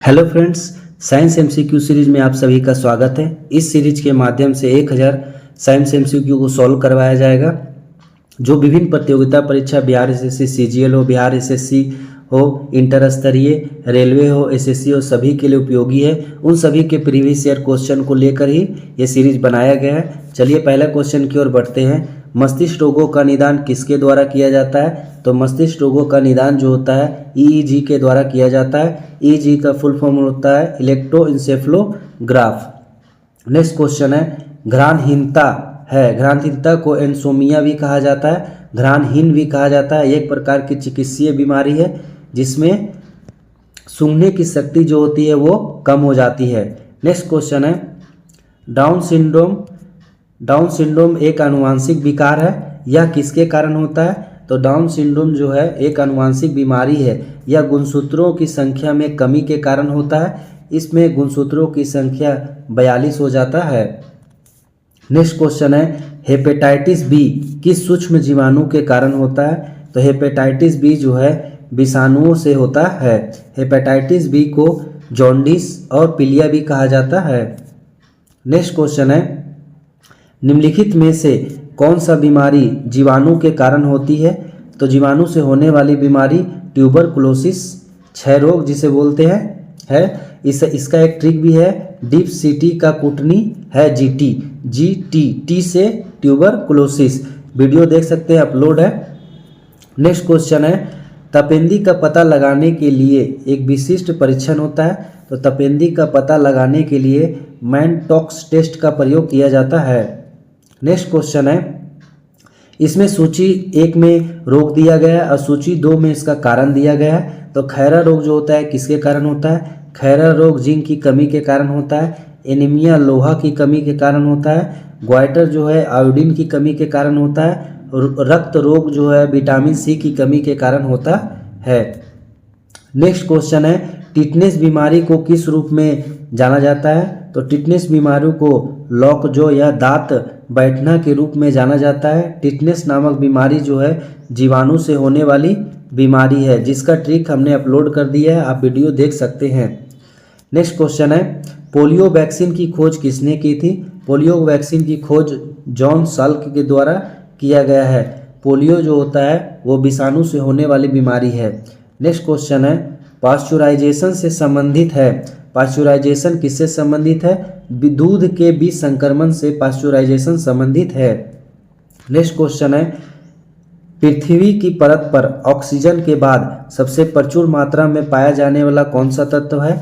Hello friends, science MCQ series में आप सभी का स्वागत है। इस सीरीज के माध्यम से 1000 साइंस एमसीक्यू को सॉल्व करवाया जाएगा जो विभिन्न प्रतियोगिता परीक्षा बिहार एसएससी सीजीएल हो, बिहार एसएससी हो, इंटर स्तरीय रेलवे हो, एसएससी हो, सभी के लिए उपयोगी है। उन सभी के प्रीवियस ईयर क्वेश्चन को लेकर ही ये सीरीज बनाया गया है। चलिए पहला क्वेश्चन की ओर बढ़ते हैं। मस्तिष्क रोगों का निदान किसके द्वारा किया जाता है? तो मस्तिष्क रोगों का निदान जो होता है ईईजी के द्वारा किया जाता है। ईईजी का फुल फॉर्म होता है इलेक्ट्रोइंसेफलोग्राफ। नेक्स्ट क्वेश्चन है, घ्राणहीनता है, घ्राणहीनता को एंसोमिया भी कहा जाता है, घ्राणहीन भी कहा जाता है। एक प्रकार की चिकित्सीय बीमारी है जिसमें सूंघने की शक्ति जो होती है वो कम हो जाती है। नेक्स्ट क्वेश्चन है, डाउन सिंड्रोम। डाउन सिंड्रोम एक आनुवांशिक विकार है, यह किसके कारण होता है? तो डाउन सिंड्रोम जो है एक आनुवांशिक बीमारी है, यह गुणसूत्रों की संख्या में कमी के कारण होता है। इसमें गुणसूत्रों की संख्या 42 हो जाता है। नेक्स्ट क्वेश्चन है, हेपेटाइटिस बी किस सूक्ष्म जीवाणु के कारण होता है? तो हेपेटाइटिस बी जो है विषाणुओं से होता है। हेपेटाइटिस बी को जॉन्डिस और पीलिया भी कहा जाता है। नेक्स्ट क्वेश्चन है, निम्नलिखित में से कौन सा बीमारी जीवाणु के कारण होती है? तो जीवाणु से होने वाली बीमारी ट्यूबरकुलोसिस, क्षय रोग जिसे बोलते हैं है। इसका एक ट्रिक भी है, डीप सीटी का कुटनी है जीटी, टी से ट्यूबरकुलोसिस। वीडियो देख सकते हैं, अपलोड है। नेक्स्ट क्वेश्चन है, तपेंदी का पता लगाने के लिए एक विशिष्ट परीक्षण होता है। तो तपेंदी का पता लगाने के लिए मैनटॉक्स टेस्ट का प्रयोग किया जाता है। नेक्स्ट क्वेश्चन है, इसमें सूची 1 में रोग दिया गया है और सूची 2 में इसका कारण दिया गया है। तो खैरा रोग जो होता है किसके कारण होता है? खैरा रोग जिंक की कमी के कारण होता है। एनीमिया लोहा की कमी के कारण होता है। ग्वाइटर जो है आयोडीन की कमी के कारण होता है। रक्त रोग जो है विटामिन सी की कमी के कारण होता है। नेक्स्ट क्वेश्चन है, टिटनेस बीमारी को किस रूप में जाना जाता है? तो टिटनेस बीमारी को लॉकजॉ या दांत बैठना के रूप में जाना जाता है। टिटनेस नामक बीमारी जो है जीवाणु से होने वाली बीमारी है, जिसका ट्रिक हमने अपलोड कर दिया है, आप वीडियो देख सकते हैं। नेक्स्ट क्वेश्चन है, पोलियो वैक्सीन की खोज किसने की थी? पोलियो वैक्सीन की खोज जॉन साल्क के द्वारा किया गया है। पोलियो जो होता है वो विषाणु से होने वाली बीमारी है। नेक्स्ट क्वेश्चन है, पाश्चुराइजेशन से संबंधित है। पाश्चुराइजेशन किससे संबंधित है? दूध के विसंक्रमण से पाश्चुराइजेशन संबंधित है। नेक्स्ट क्वेश्चन है, पृथ्वी की परत पर ऑक्सीजन के बाद सबसे प्रचुर मात्रा में पाया जाने वाला कौन सा तत्व है?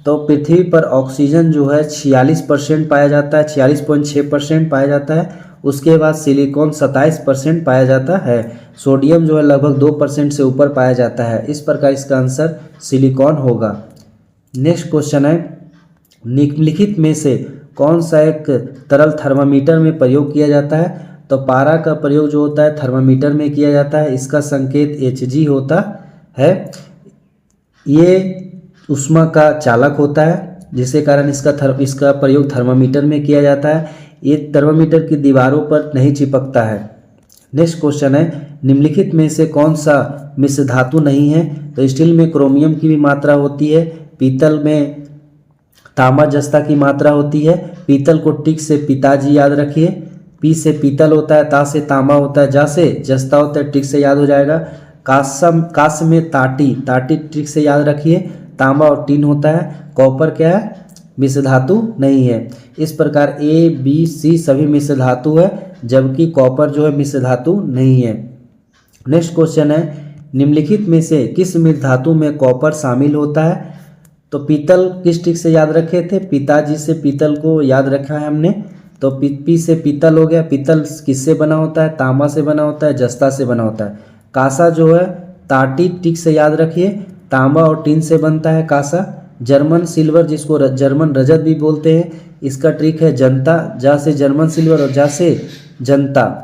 तो पृथ्वी पर ऑक्सीजन जो है 46% पाया जाता है, 46.6% पाया जाता है। उसके बाद सिलिकॉन 27% पाया जाता है। सोडियम जो है लगभग 2% से ऊपर पाया जाता है। इस प्रकार इसका आंसर सिलिकॉन होगा। नेक्स्ट क्वेश्चन है, निम्नलिखित में से कौन सा एक तरल थर्मामीटर में प्रयोग किया जाता है? तो पारा का प्रयोग जो होता है थर्मामीटर में किया जाता है। इसका संकेत Hg होता है। ये ऊष्मा का चालक होता है, जिसके कारण इसका प्रयोग थर्मामीटर में किया जाता है। ये थर्मामीटर की दीवारों पर नहीं चिपकता है। नेक्स्ट क्वेश्चन है, निम्नलिखित में से कौन सा मिश्र धातु नहीं है? तो स्टील में क्रोमियम की भी मात्रा होती है, पीतल में तांबा जस्ता की मात्रा होती है। पीतल को टिक से पिताजी याद रखिए। पी से पीतल होता है, ता से तांबा होता है, जा से जस्ता होता है, टिक से याद हो जाएगा। कांस में ताटी टिक से याद रखिए। तांबा और टीन होता है। कॉपर क्या है? मिश्र धातु नहीं है। इस प्रकार ए बी सी सभी मिश्र धातु है, जबकि कॉपर जो है मिश्र धातु नहीं है। नेक्स्ट क्वेश्चन है, निम्नलिखित में से किस मिश्र धातु में कॉपर शामिल होता है? तो पीतल किस ट्रिक से याद रखे थे? पिताजी से पीतल को याद रखा है हमने। तो पी से पीतल हो गया। पीतल किससे बना होता है? तांबा से बना होता है, जस्ता से बना होता है। कांसा जो है ताटी टिक से याद रखिए, तांबा और टीन से बनता है कांसा। जर्मन सिल्वर जिसको जर्मन रजत भी बोलते हैं, इसका ट्रिक है जनता, जा से जर्मन सिल्वर और जा से जनता।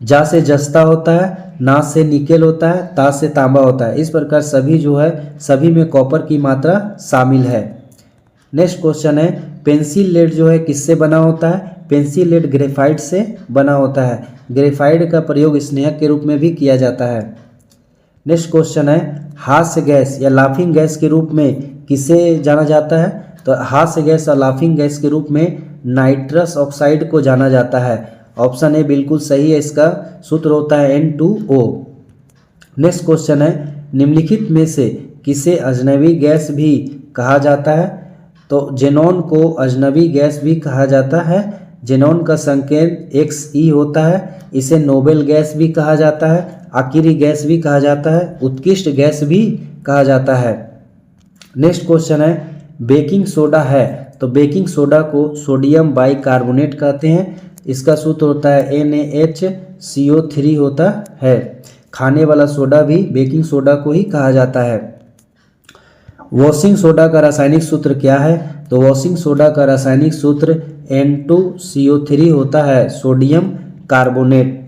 जा से जस्ता होता है, ना से निकेल होता है, ता से तांबा होता है। इस प्रकार सभी जो है सभी में कॉपर की मात्रा शामिल है। नेक्स्ट क्वेश्चन है, पेंसिल लेड जो है किससे बना होता है? पेंसिल लेड ग्रेफाइट से बना होता है। ग्रेफाइट का प्रयोग स्नेहक के रूप में भी किया जाता है। नेक्स्ट क्वेश्चन है, हास्य गैस या लाफिंग गैस के रूप में किसे जाना जाता है? तो हास्य गैस और लाफिंग गैस के रूप में नाइट्रस ऑक्साइड को जाना जाता है। ऑप्शन ए बिल्कुल सही है, इसका सूत्र होता है N2O। नेक्स्ट क्वेश्चन है, निम्नलिखित में से किसे अजनबी गैस भी कहा जाता है? तो जेनॉन को अजनबी गैस भी कहा जाता है। जेनॉन का संकेत Xe होता है। इसे नोबेल गैस भी कहा जाता है, आखिरी गैस भी कहा जाता है, उत्कृष्ट गैस भी कहा जाता है। नेक्स्ट क्वेश्चन है, बेकिंग सोडा है तो बेकिंग सोडा को सोडियम बाइकार्बोनेट कहते हैं। इसका सूत्र होता है NaHCO3 होता है। खाने वाला सोडा भी बेकिंग सोडा को ही कहा जाता है। वॉशिंग सोडा का रासायनिक सूत्र क्या है? तो वॉशिंग सोडा का रासायनिक सूत्र N2CO3 होता है, सोडियम कार्बोनेट।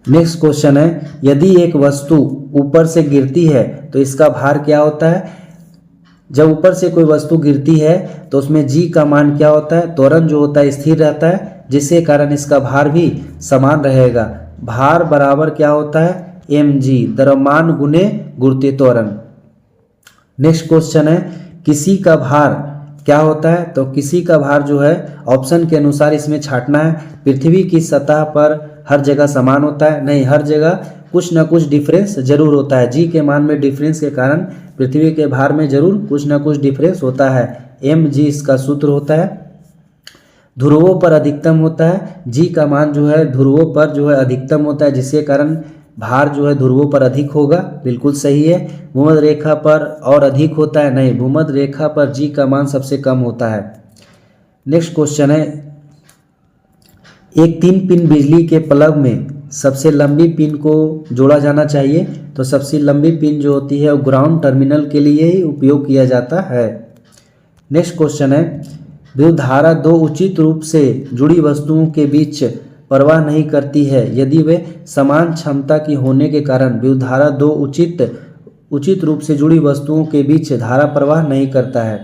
नेक्स्ट क्वेश्चन है, यदि एक वस्तु ऊपर से गिरती है तो इसका भार क्या होता है? जब ऊपर से कोई वस्तु गिरती है तो उसमें g का मान क्या होता है? त्वरण जो होता है स्थिर रहता है, जिसके कारण इसका भार भी समान रहेगा। भार बराबर क्या होता है? mg, द्रव्यमान गुने गुरुत्वीय त्वरण। नेक्स्ट क्वेश्चन है, किसी का भार क्या होता है? तो किसी का भार जो है ऑप्शन के अनुसार इसमें छांटना है। पृथ्वी की सतह पर हर जगह समान होता है? नहीं, हर जगह कुछ ना कुछ डिफरेंस जरूर होता है। जी के मान में डिफरेंस के कारण पृथ्वी के भार में जरूर कुछ ना कुछ डिफरेंस होता है। mg इसका सूत्र होता है। ध्रुवों पर अधिकतम होता है, जी का मान जो है ध्रुवों पर जो है अधिकतम होता है, जिसके कारण भार जो है ध्रुवों पर अधिक होगा। बिल्कुल सही है। भूमध्य रेखा पर और अधिक होता है? नहीं, भूमध्य रेखा पर जी का मान सबसे कम होता है। नेक्स्ट क्वेश्चन है, एक 3 पिन बिजली के प्लग में सबसे लंबी पिन को जोड़ा जाना चाहिए। तो सबसे लंबी पिन जो होती है वो ग्राउंड टर्मिनल के लिए ही उपयोग किया जाता है। नेक्स्ट क्वेश्चन है, विद्युत धारा दो उचित रूप से जुड़ी वस्तुओं के बीच प्रवाह नहीं करती है यदि वे समान क्षमता की होने के कारण विद्युत धारा दो उचित रूप से जुड़ी वस्तुओं के बीच धारा प्रवाह नहीं करता है।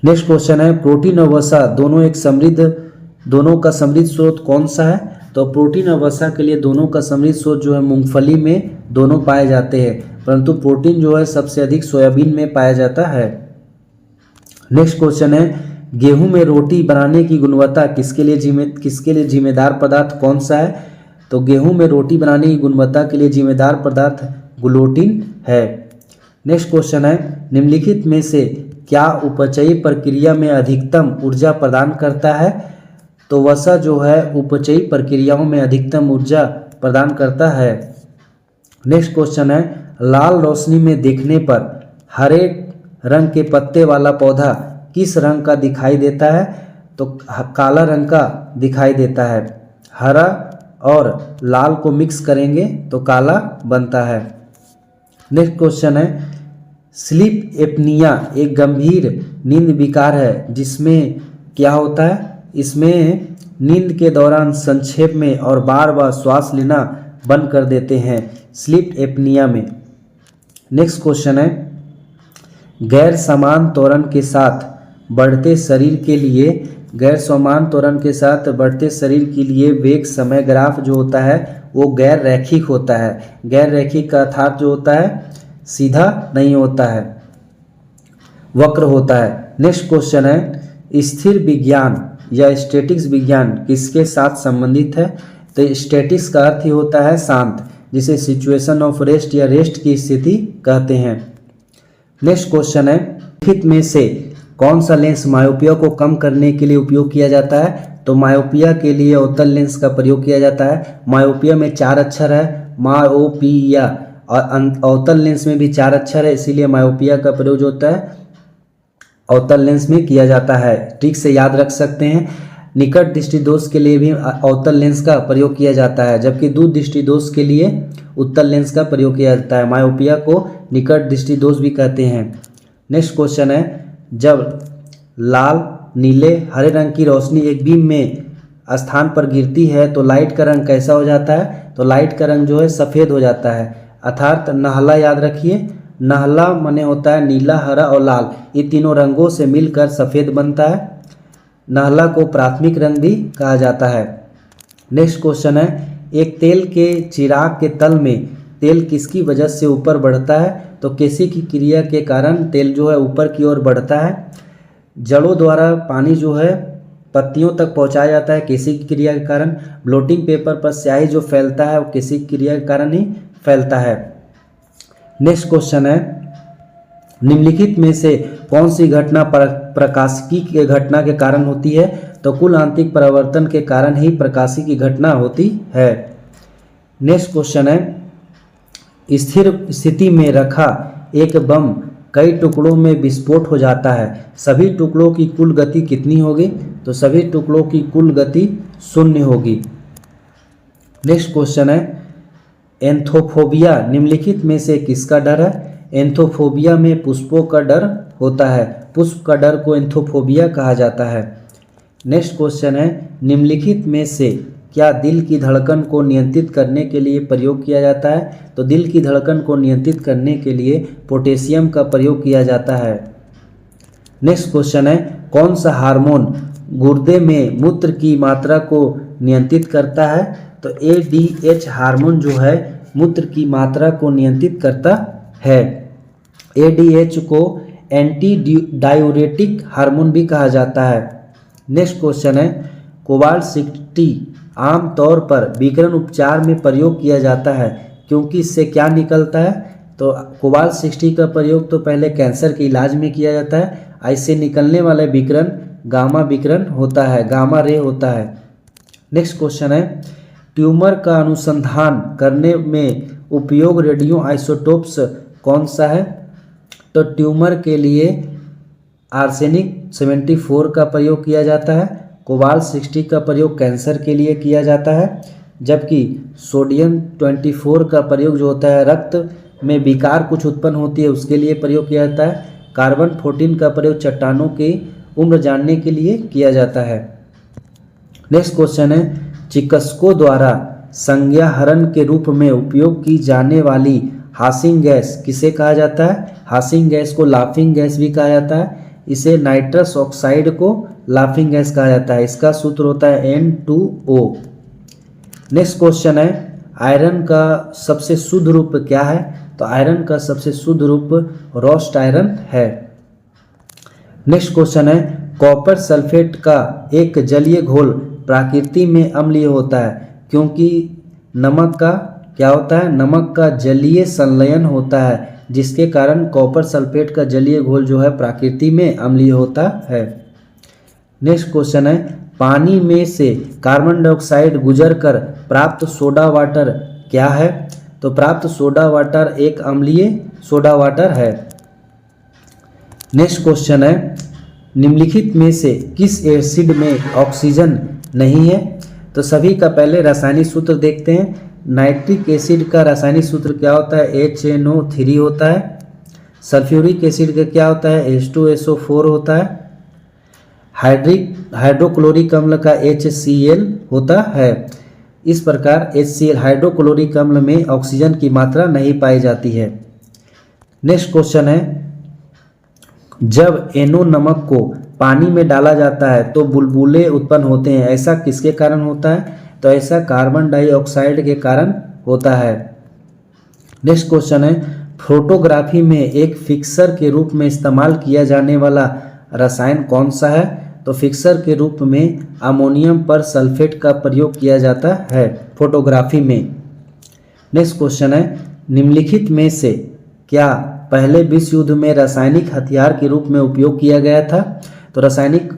नेक्स्ट क्वेश्चन है, प्रोटीन और वसा दोनों का समृद्ध स्रोत कौन सा है? तो प्रोटीन और वसा के लिए दोनों का समृद्ध स्रोत जो है मूंगफली में दोनों पाए जाते हैं, परंतु प्रोटीन जो है सबसे अधिक सोयाबीन में पाया जाता है। नेक्स्ट क्वेश्चन है, गेहूं में रोटी बनाने की गुणवत्ता किसके लिए जिम्मेदार पदार्थ कौन सा है? तो गेहूं में रोटी बनाने की गुणवत्ता के लिए जिम्मेदार पदार्थ ग्लूटीन है। नेक्स्ट क्वेश्चन है, निम्नलिखित में से क्या उपचयी प्रक्रिया में अधिकतम ऊर्जा प्रदान करता है? तो वसा जो है उपचयी प्रक्रियाओं में अधिकतम ऊर्जा प्रदान करता है। नेक्स्ट क्वेश्चन है, लाल रोशनी में देखने पर हरे रंग के पत्ते वाला पौधा किस रंग का दिखाई देता है? तो काला रंग का दिखाई देता है। हरा और लाल को मिक्स करेंगे तो काला बनता है। नेक्स्ट क्वेश्चन है, स्लीप एपनिया एक गंभीर नींद विकार है जिसमें क्या होता है? इसमें नींद के दौरान संक्षेप में और बार बार श्वास लेना बंद कर देते हैं स्लीप एपनिया में। नेक्स्ट क्वेश्चन है, गैर समान त्वरण के साथ बढ़ते शरीर के लिए वेग समय ग्राफ जो होता है वो गैर रैखिक होता है। गैर रैखिक का अर्थात जो होता है सीधा नहीं होता है, वक्र होता है। नेक्स्ट क्वेश्चन है, स्थिर विज्ञान या स्टैटिक्स विज्ञान किसके साथ संबंधित है? तो स्टैटिक्स का अर्थ ही होता है शांत, जिसे सिचुएशन ऑफ रेस्ट या रेस्ट की स्थिति कहते हैं। नेक्स्ट क्वेश्चन है, निम्नलिखित में से कौन सा लेंस मायोपिया को कम करने के लिए उपयोग किया जाता है? तो मायोपिया के लिए अवतल लेंस का प्रयोग किया जाता है। मायोपिया में 4 अक्षर है, मायोपिया, और अवतल लेंस में भी 4 अक्षर है, इसीलिए मायोपिया का प्रयोग जो होता है अवतल लेंस में किया जाता है। ठीक से याद रख सकते हैं। निकट दृष्टि दोष के लिए भी अवतल लेंस का प्रयोग किया जाता है, जबकि दूर दृष्टि दोष के लिए उत्तल लेंस का प्रयोग किया जाता है। मायोपिया को निकट दृष्टि दोष भी कहते हैं। नेक्स्ट क्वेश्चन है, जब लाल, नीले, हरे रंग की रोशनी एक बीम में स्थान पर गिरती है तो लाइट का रंग कैसा हो जाता है? तो लाइट का रंग जो है सफ़ेद हो जाता है। अर्थात नहला याद रखिए, नहला माने होता है नीला, हरा और लाल, ये तीनों रंगों से मिलकर सफ़ेद बनता है। नहला को प्राथमिक रंग भी कहा जाता है। नेक्स्ट क्वेश्चन है, एक तेल के चिराग के तल में तेल किसकी वजह से ऊपर बढ़ता है? तो केसी की क्रिया के कारण तेल जो है ऊपर की ओर बढ़ता है। जड़ों द्वारा पानी जो है पत्तियों तक पहुंचाया जाता है केसी की क्रिया के कारण। ब्लोटिंग पेपर पर स्याही जो फैलता है वो केसी की क्रिया के कारण ही फैलता है। नेक्स्ट क्वेश्चन है, निम्नलिखित में से कौन सी घटना प्रकाशिकी के घटना के कारण होती है? तो कुल आंतरिक परावर्तन के कारण ही प्रकाशिकी की घटना होती है। नेक्स्ट क्वेश्चन है, स्थिर स्थिति में रखा एक बम कई टुकड़ों में विस्फोट हो जाता है, सभी टुकड़ों की कुल गति कितनी होगी? तो सभी टुकड़ों की कुल गति 0 होगी। नेक्स्ट क्वेश्चन है, एंथोफोबिया निम्नलिखित में से किसका डर है? एंथोफोबिया में पुष्पों का डर होता है, पुष्प का डर को एंथोफोबिया कहा जाता है। नेक्स्ट क्वेश्चन है, निम्नलिखित में से क्या दिल की धड़कन को नियंत्रित करने के लिए प्रयोग किया जाता है? तो दिल की धड़कन को नियंत्रित करने के लिए पोटेशियम का प्रयोग किया जाता है। नेक्स्ट क्वेश्चन है, कौन सा हार्मोन गुर्दे में मूत्र की मात्रा को नियंत्रित करता है? तो ADH हार्मोन जो है मूत्र की मात्रा को नियंत्रित करता है। ADH को एंटी डायूरेटिक हार्मोन भी कहा जाता है। नेक्स्ट क्वेश्चन है, कोबाल्ट 60 आमतौर पर विकिरण उपचार में प्रयोग किया जाता है क्योंकि इससे क्या निकलता है? तो कोबाल्ट 60 का प्रयोग तो पहले कैंसर के इलाज में किया जाता है। इससे निकलने वाला विकिरण गामा विकिरण होता है, गामा रे होता है। नेक्स्ट क्वेश्चन है, ट्यूमर का अनुसंधान करने में उपयोग रेडियो आइसोटोप्स कौन सा है? तो ट्यूमर के लिए आर्सेनिक 74 का प्रयोग किया जाता है, कोबाल्ट 60 का प्रयोग कैंसर के लिए किया जाता है, जबकि सोडियम 24 का प्रयोग जो होता है रक्त में विकार कुछ उत्पन्न होती है उसके लिए प्रयोग किया जाता है। कार्बन 14 का प्रयोग चट्टानों की उम्र जानने के लिए किया जाता है। नेक्स्ट क्वेश्चन है, चिकित्सकों द्वारा संज्ञाहरण के रूप में उपयोग की जाने वाली हासिंग गैस किसे कहा जाता है? हासिंग गैस को लाफिंग गैस भी कहा जाता है। इसे नाइट्रस ऑक्साइड को लाफिंग गैस कहा जाता है। इसका सूत्र होता है N2O। नेक्स्ट क्वेश्चन है, आयरन का सबसे शुद्ध रूप क्या है? तो आयरन का सबसे शुद्ध रूप रोस्ट आयरन है। नेक्स्ट क्वेश्चन है, कॉपर सल्फेट का एक जलीय घोल प्रकृति में अम्लीय होता है क्योंकि नमक का क्या होता है? नमक का जलीय संलयन होता है, जिसके कारण कॉपर सल्फेट का जलीय घोल जो है प्रकृति में अम्लीय होता है। नेक्स्ट क्वेश्चन है, पानी में से कार्बन डाइऑक्साइड गुजरकर प्राप्त सोडा वाटर क्या है? तो प्राप्त सोडा वाटर एक अम्लीय सोडा वाटर है। नेक्स्ट क्वेश्चन है, निम्नलिखित में से किस एसिड में ऑक्सीजन नहीं है? तो सभी का पहले रासायनिक सूत्र देखते हैं। नाइट्रिक एसिड का रासायनिक सूत्र क्या होता है? HNO3 होता है। सल्फ्यूरिक एसिड का क्या होता है? H2SO4 होता है। हाइड्रोक्लोरिक अम्ल का HCl होता है। इस प्रकार HCl हाइड्रोक्लोरिक अम्ल में ऑक्सीजन की मात्रा नहीं पाई जाती है। नेक्स्ट क्वेश्चन है, जब NO नमक को पानी में डाला जाता है तो बुलबुले उत्पन्न होते हैं, ऐसा किसके कारण होता है? तो ऐसा कार्बन डाइऑक्साइड के कारण होता है। नेक्स्ट क्वेश्चन है, फोटोग्राफी में एक फिक्सर के रूप में इस्तेमाल किया जाने वाला रसायन कौन सा है? तो फिक्सर के रूप में अमोनियम पर सल्फेट का प्रयोग किया जाता है फोटोग्राफी में। नेक्स्ट क्वेश्चन है, निम्नलिखित में से क्या पहले विश्व युद्ध में रासायनिक हथियार के रूप में उपयोग किया गया था? तो रासायनिक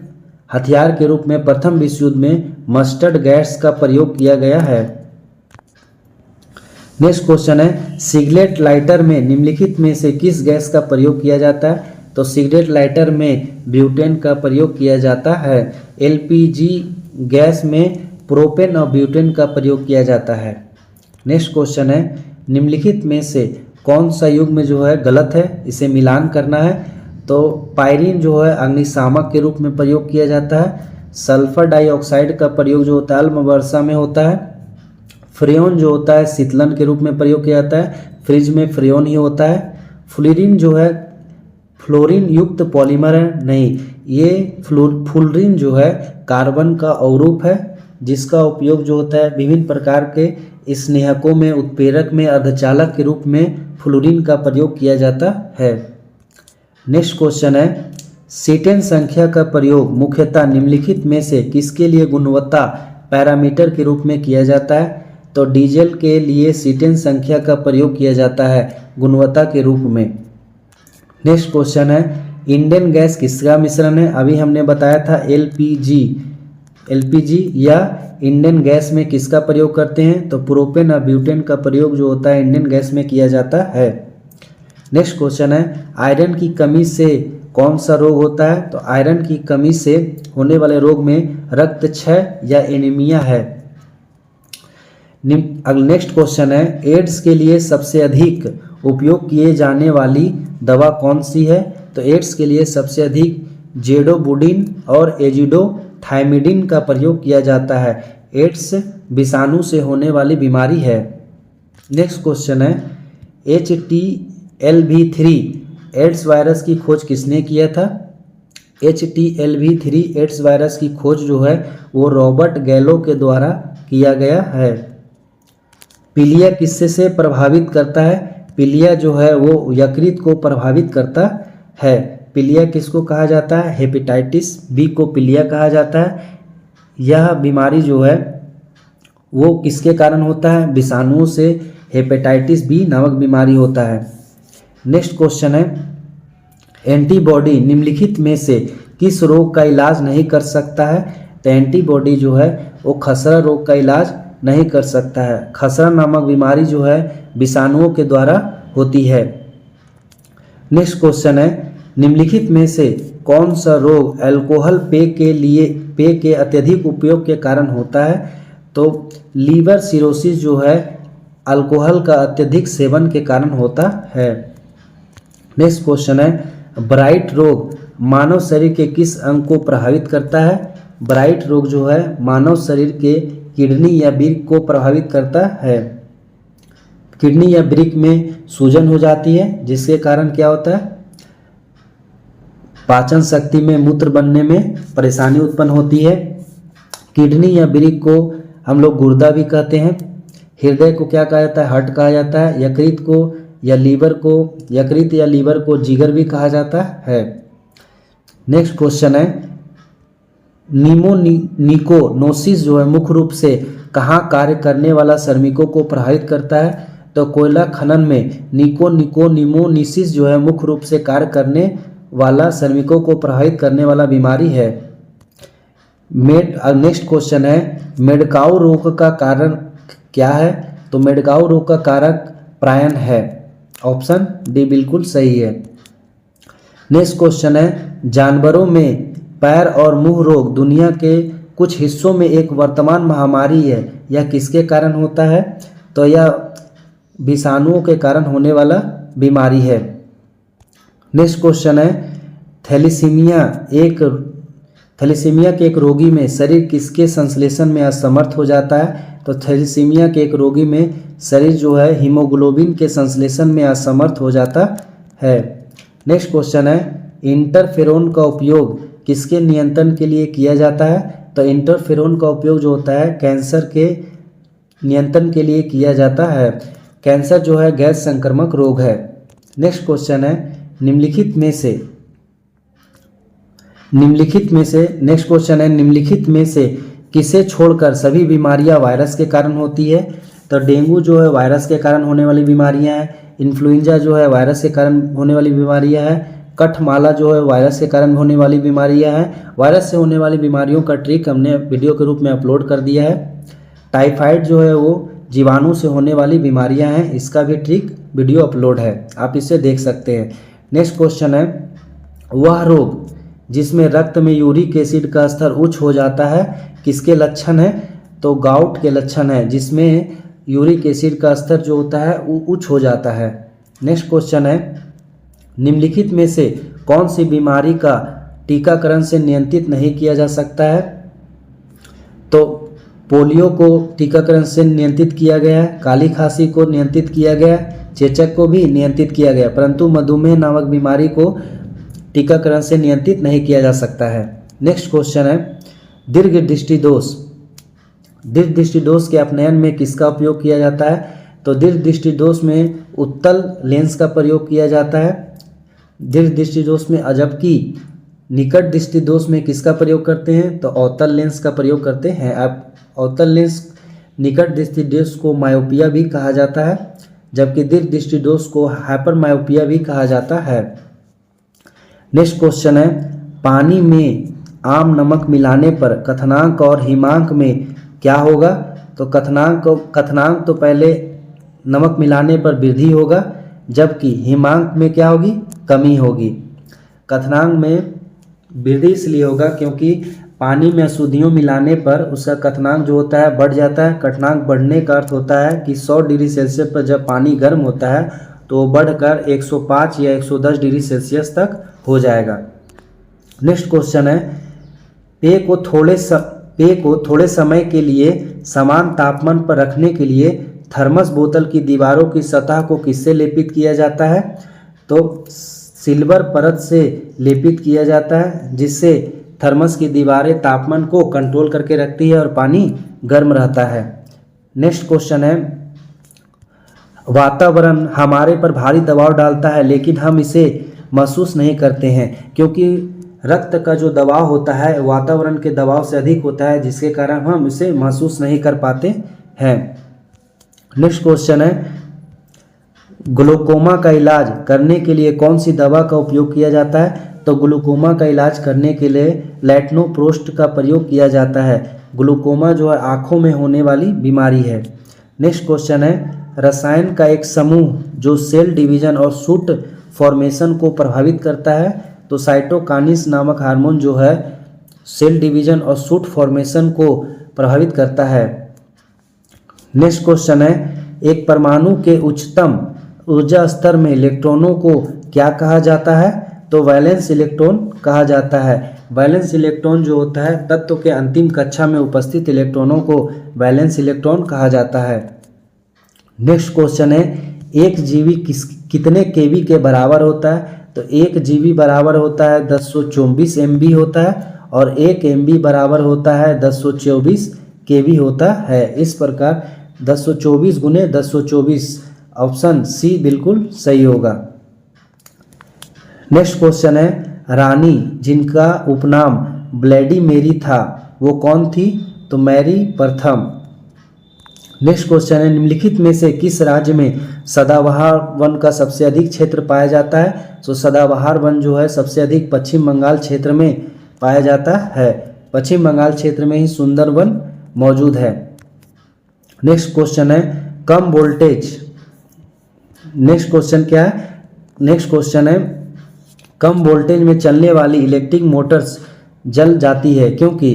हथियार के रूप में प्रथम विश्व युद्ध में मस्टर्ड गैस का प्रयोग किया गया है। नेक्स्ट क्वेश्चन है, सिगरेट लाइटर में निम्नलिखित में से किस गैस का प्रयोग किया जाता है? तो सिगरेट लाइटर में ब्यूटेन का प्रयोग किया जाता है। LPG गैस में प्रोपेन और ब्यूटेन का प्रयोग किया जाता है। नेक्स्ट क्वेश्चन है, निम्नलिखित में से कौन सा युग्म जो है गलत है? इसे मिलान करना है। तो पायरीन जो है अग्निशामक के रूप में प्रयोग किया जाता है। सल्फर डाइऑक्साइड का प्रयोग जो होता है अम्ल वर्षा में होता है। फ्रेन जो होता है शीतलन के रूप में प्रयोग किया जाता है, फ्रिज में फ्रेन ही होता है। फ्लोरीन जो है फ्लोरीन युक्त पॉलीमर है, नहीं, ये फ्लोरीन जो है कार्बन का अवरूप है जिसका उपयोग जो होता है विभिन्न प्रकार के स्नेहकों में उत्प्रेरक में अर्धचालक के रूप में फ्लोरीन का प्रयोग किया जाता है। नेक्स्ट क्वेश्चन है, सीटेन संख्या का प्रयोग मुख्यतः निम्नलिखित में से किसके लिए गुणवत्ता पैरामीटर के रूप में किया जाता है? तो डीजल के लिए सीटेन संख्या का प्रयोग किया जाता है गुणवत्ता के रूप में। नेक्स्ट क्वेश्चन है, इंडेन गैस किसका मिश्रण है? अभी हमने बताया था एलपीजी या इंडेन गैस में किसका प्रयोग करते हैं? तो प्रोपेन और ब्यूटेन का प्रयोग जो होता है इंडेन गैस में किया जाता है। नेक्स्ट क्वेश्चन है, आयरन की कमी से कौन सा रोग होता है? तो आयरन की कमी से होने वाले रोग में रक्तक्षय या एनीमिया है। नेक्स्ट क्वेश्चन है, एड्स के लिए सबसे अधिक उपयोग किए जाने वाली दवा कौन सी है? तो एड्स के लिए सबसे अधिक जेडोबुडिन और एजिडोथाइमिडिन का प्रयोग किया जाता है। एड्स विषाणु से होने वाली बीमारी है। नेक्स्ट क्वेश्चन है, HTLV3 एड्स वायरस की खोज किसने किया था? HTLV3 एड्स वायरस की खोज जो है वो रॉबर्ट गैलो के द्वारा किया गया है। पीलिया किससे से प्रभावित करता है? पीलिया जो है वो यकृत को प्रभावित करता है। पीलिया किसको कहा जाता है? हेपेटाइटिस बी को पीलिया कहा जाता है। यह बीमारी जो है वो किसके कारण होता है? विषाणुओं से हेपेटाइटिस बी नामक बीमारी होता है। नेक्स्ट क्वेश्चन है, एंटीबॉडी निम्नलिखित में से किस रोग का इलाज नहीं कर सकता है? तो एंटीबॉडी जो है वो खसरा रोग का इलाज नहीं कर सकता है। खसरा नामक बीमारी जो है विषाणुओं के द्वारा होती है। नेक्स्ट क्वेश्चन है, निम्नलिखित में से कौन सा रोग अल्कोहल पेय के अत्यधिक उपयोग के कारण होता है? तो लीवर सिरोसिस जो है अल्कोहल का अत्यधिक सेवन के कारण होता है। नेक्स्ट क्वेश्चन है, ब्राइट रोग मानव शरीर के किस अंग को प्रभावित करता है? ब्राइट रोग जो है मानव शरीर के किडनी या वृक्क को प्रभावित करता है। किडनी या वृक्क में सूजन हो जाती है जिसके कारण क्या होता है? पाचन शक्ति में मूत्र बनने में परेशानी उत्पन्न होती है। किडनी या वृक्क को हम लोग गुर्दा भी कहते हैं। हृदय को क्या कहा जाता है? हार्ट कहा जाता है। यकृत या लीवर को जिगर भी कहा जाता है। नेक्स्ट क्वेश्चन है, निकोनोसिस जो है मुख्य रूप से कहाँ कार्य करने वाला श्रमिकों को प्रभावित करता है? तो कोयला खनन में निमोनिसिस जो है मुख्य रूप से कार्य करने वाला श्रमिकों को प्रभावित करने वाला बीमारी है। नेक्स्ट क्वेश्चन है, मेडकाउ रोग का कारण क्या है? तो मेडकाउ रोग का कारक प्रायन है। ऑप्शन डी बिल्कुल सही है। नेक्स्ट क्वेश्चन है, जानवरों में पैर और मुंह रोग दुनिया के कुछ हिस्सों में एक वर्तमान महामारी है। यह किसके कारण होता है? तो यह विषाणुओं के कारण होने वाला बीमारी है। नेक्स्ट क्वेश्चन है, थैलीसीमिया के एक रोगी में शरीर किसके संश्लेषण में असमर्थ हो जाता है? तो थैलीसीमिया के एक रोगी में शरीर जो है हीमोग्लोबिन के संश्लेषण में असमर्थ हो जाता है। नेक्स्ट क्वेश्चन है, इंटरफेरोन का उपयोग किसके नियंत्रण के लिए किया जाता है? तो इंटरफेरोन का उपयोग जो होता है कैंसर के नियंत्रण के लिए किया जाता है। कैंसर जो है गैर संक्रामक रोग है। नेक्स्ट क्वेश्चन है, निम्नलिखित में से किसे छोड़कर सभी बीमारियां वायरस के कारण होती है? तो डेंगू जो है वायरस के कारण होने वाली बीमारियां हैं। इन्फ्लुएंजा जो है वायरस के कारण होने वाली बीमारियां हैं। कठमाला जो है वायरस के कारण होने वाली बीमारियां हैं। वायरस से होने वाली बीमारियों का ट्रिक हमने वीडियो के रूप में अपलोड कर दिया है। टाइफाइड जो है वो जीवाणु से होने वाली बीमारियां हैं, इसका भी ट्रिक वीडियो अपलोड है, आप इसे देख सकते हैं। नेक्स्ट क्वेश्चन है, वह रोग जिसमें रक्त में यूरिक एसिड का स्तर उच्च हो जाता है किसके लक्षण है? तो गाउट के लक्षण है, जिसमें यूरिक एसिड का स्तर जो होता है वो उच्च हो जाता है। नेक्स्ट क्वेश्चन है, निम्नलिखित में से कौन सी बीमारी का टीकाकरण से नियंत्रित नहीं किया जा सकता है? तो पोलियो को टीकाकरण से नियंत्रित किया गया है, काली खांसी को नियंत्रित किया गया, चेचक को भी नियंत्रित किया गया, परंतु मधुमेह नामक बीमारी को टीकाकरण से नियंत्रित नहीं किया जा सकता है। नेक्स्ट क्वेश्चन है, दीर्घ दृष्टि दोष दीर्घ दृष्टि दोष के अपनयन में किसका उपयोग किया जाता है? तो दीर्घ दृष्टि दोष में उत्तल लेंस का प्रयोग किया जाता है दीर्घ दृष्टि दोष में, जबकि निकट दृष्टि दोष में किसका प्रयोग करते हैं? तो अवतल लेंस का प्रयोग करते हैं। अब अवतल लेंस निकट दृष्टि दोष को मायोपिया भी कहा जाता है, जबकि दीर्घ दृष्टि दोष को हाइपर मायोपिया भी कहा जाता है। नेक्स्ट क्वेश्चन है, पानी में आम नमक मिलाने पर कथनांक और हिमांक में क्या होगा? तो कथनांक तो पहले नमक मिलाने पर वृद्धि होगा, जबकि हिमांक में क्या होगी? कमी होगी। कथनांक में वृद्धि इसलिए होगा क्योंकि पानी में अशुद्धियों मिलाने पर उसका कथनांक जो होता है बढ़ जाता है। कथनांक बढ़ने का अर्थ होता है कि 100 डिग्री सेल्सियस पर जब पानी गर्म होता है तो वो बढ़कर 105 या 110 डिग्री सेल्सियस तक हो जाएगा। नेक्स्ट क्वेश्चन है, पेय को थोड़े समय के लिए समान तापमान पर रखने के लिए थर्मस बोतल की दीवारों की सतह को किससे लेपित किया जाता है? तो सिल्वर परत से लेपित किया जाता है, जिससे थर्मस की दीवारें तापमान को कंट्रोल करके रखती है और पानी गर्म रहता है। नेक्स्ट क्वेश्चन है, वातावरण हमारे पर भारी दबाव डालता है लेकिन हम इसे महसूस नहीं करते हैं, क्योंकि रक्त का जो दबाव होता है वातावरण के दबाव से अधिक होता है, जिसके कारण हम इसे महसूस नहीं कर पाते हैं। नेक्स्ट क्वेश्चन है, ग्लूकोमा का इलाज करने के लिए कौन सी दवा का उपयोग किया जाता है? तो ग्लूकोमा का इलाज करने के लिए लैटिनोप्रोस्ट का प्रयोग किया जाता है। ग्लूकोमा जो है आँखों में होने वाली बीमारी है। नेक्स्ट क्वेश्चन है, रसायन का एक समूह जो सेल डिवीजन और शूट फॉर्मेशन को प्रभावित करता है, तो साइटोकाइनेसिस नामक हार्मोन जो है सेल डिवीजन और शूट फॉर्मेशन को प्रभावित करता है। नेक्स्ट क्वेश्चन है, एक परमाणु के उच्चतम ऊर्जा स्तर में इलेक्ट्रॉनों को क्या कहा जाता है? तो वैलेंस इलेक्ट्रॉन कहा जाता है। वैलेंस इलेक्ट्रॉन जो होता है तत्व के अंतिम कक्षा में उपस्थित इलेक्ट्रॉनों को वैलेंस इलेक्ट्रॉन कहा जाता है। नेक्स्ट क्वेश्चन है, एक जीवी कितने केवी के बराबर होता है? तो एक जीवी बराबर होता है 1024 MB होता है, और 1 MB बराबर होता है 1024 केवी होता है। इस प्रकार 1024 गुने 1024, ऑप्शन सी बिल्कुल सही होगा। नेक्स्ट क्वेश्चन है, रानी जिनका उपनाम ब्लैडी मेरी था वो कौन थी? तो मैरी प्रथम। नेक्स्ट क्वेश्चन है, निम्नलिखित में से किस राज्य में सदाबहार वन का सबसे अधिक क्षेत्र पाया जाता है? तो सदाबहार वन जो है सबसे अधिक पश्चिम बंगाल क्षेत्र में पाया जाता है। पश्चिम बंगाल क्षेत्र में ही सुंदरवन मौजूद है। नेक्स्ट क्वेश्चन है, कम वोल्टेज। नेक्स्ट क्वेश्चन क्या है? नेक्स्ट क्वेश्चन है, कम वोल्टेज में चलने वाली इलेक्ट्रिक मोटर्स जल जाती है क्योंकि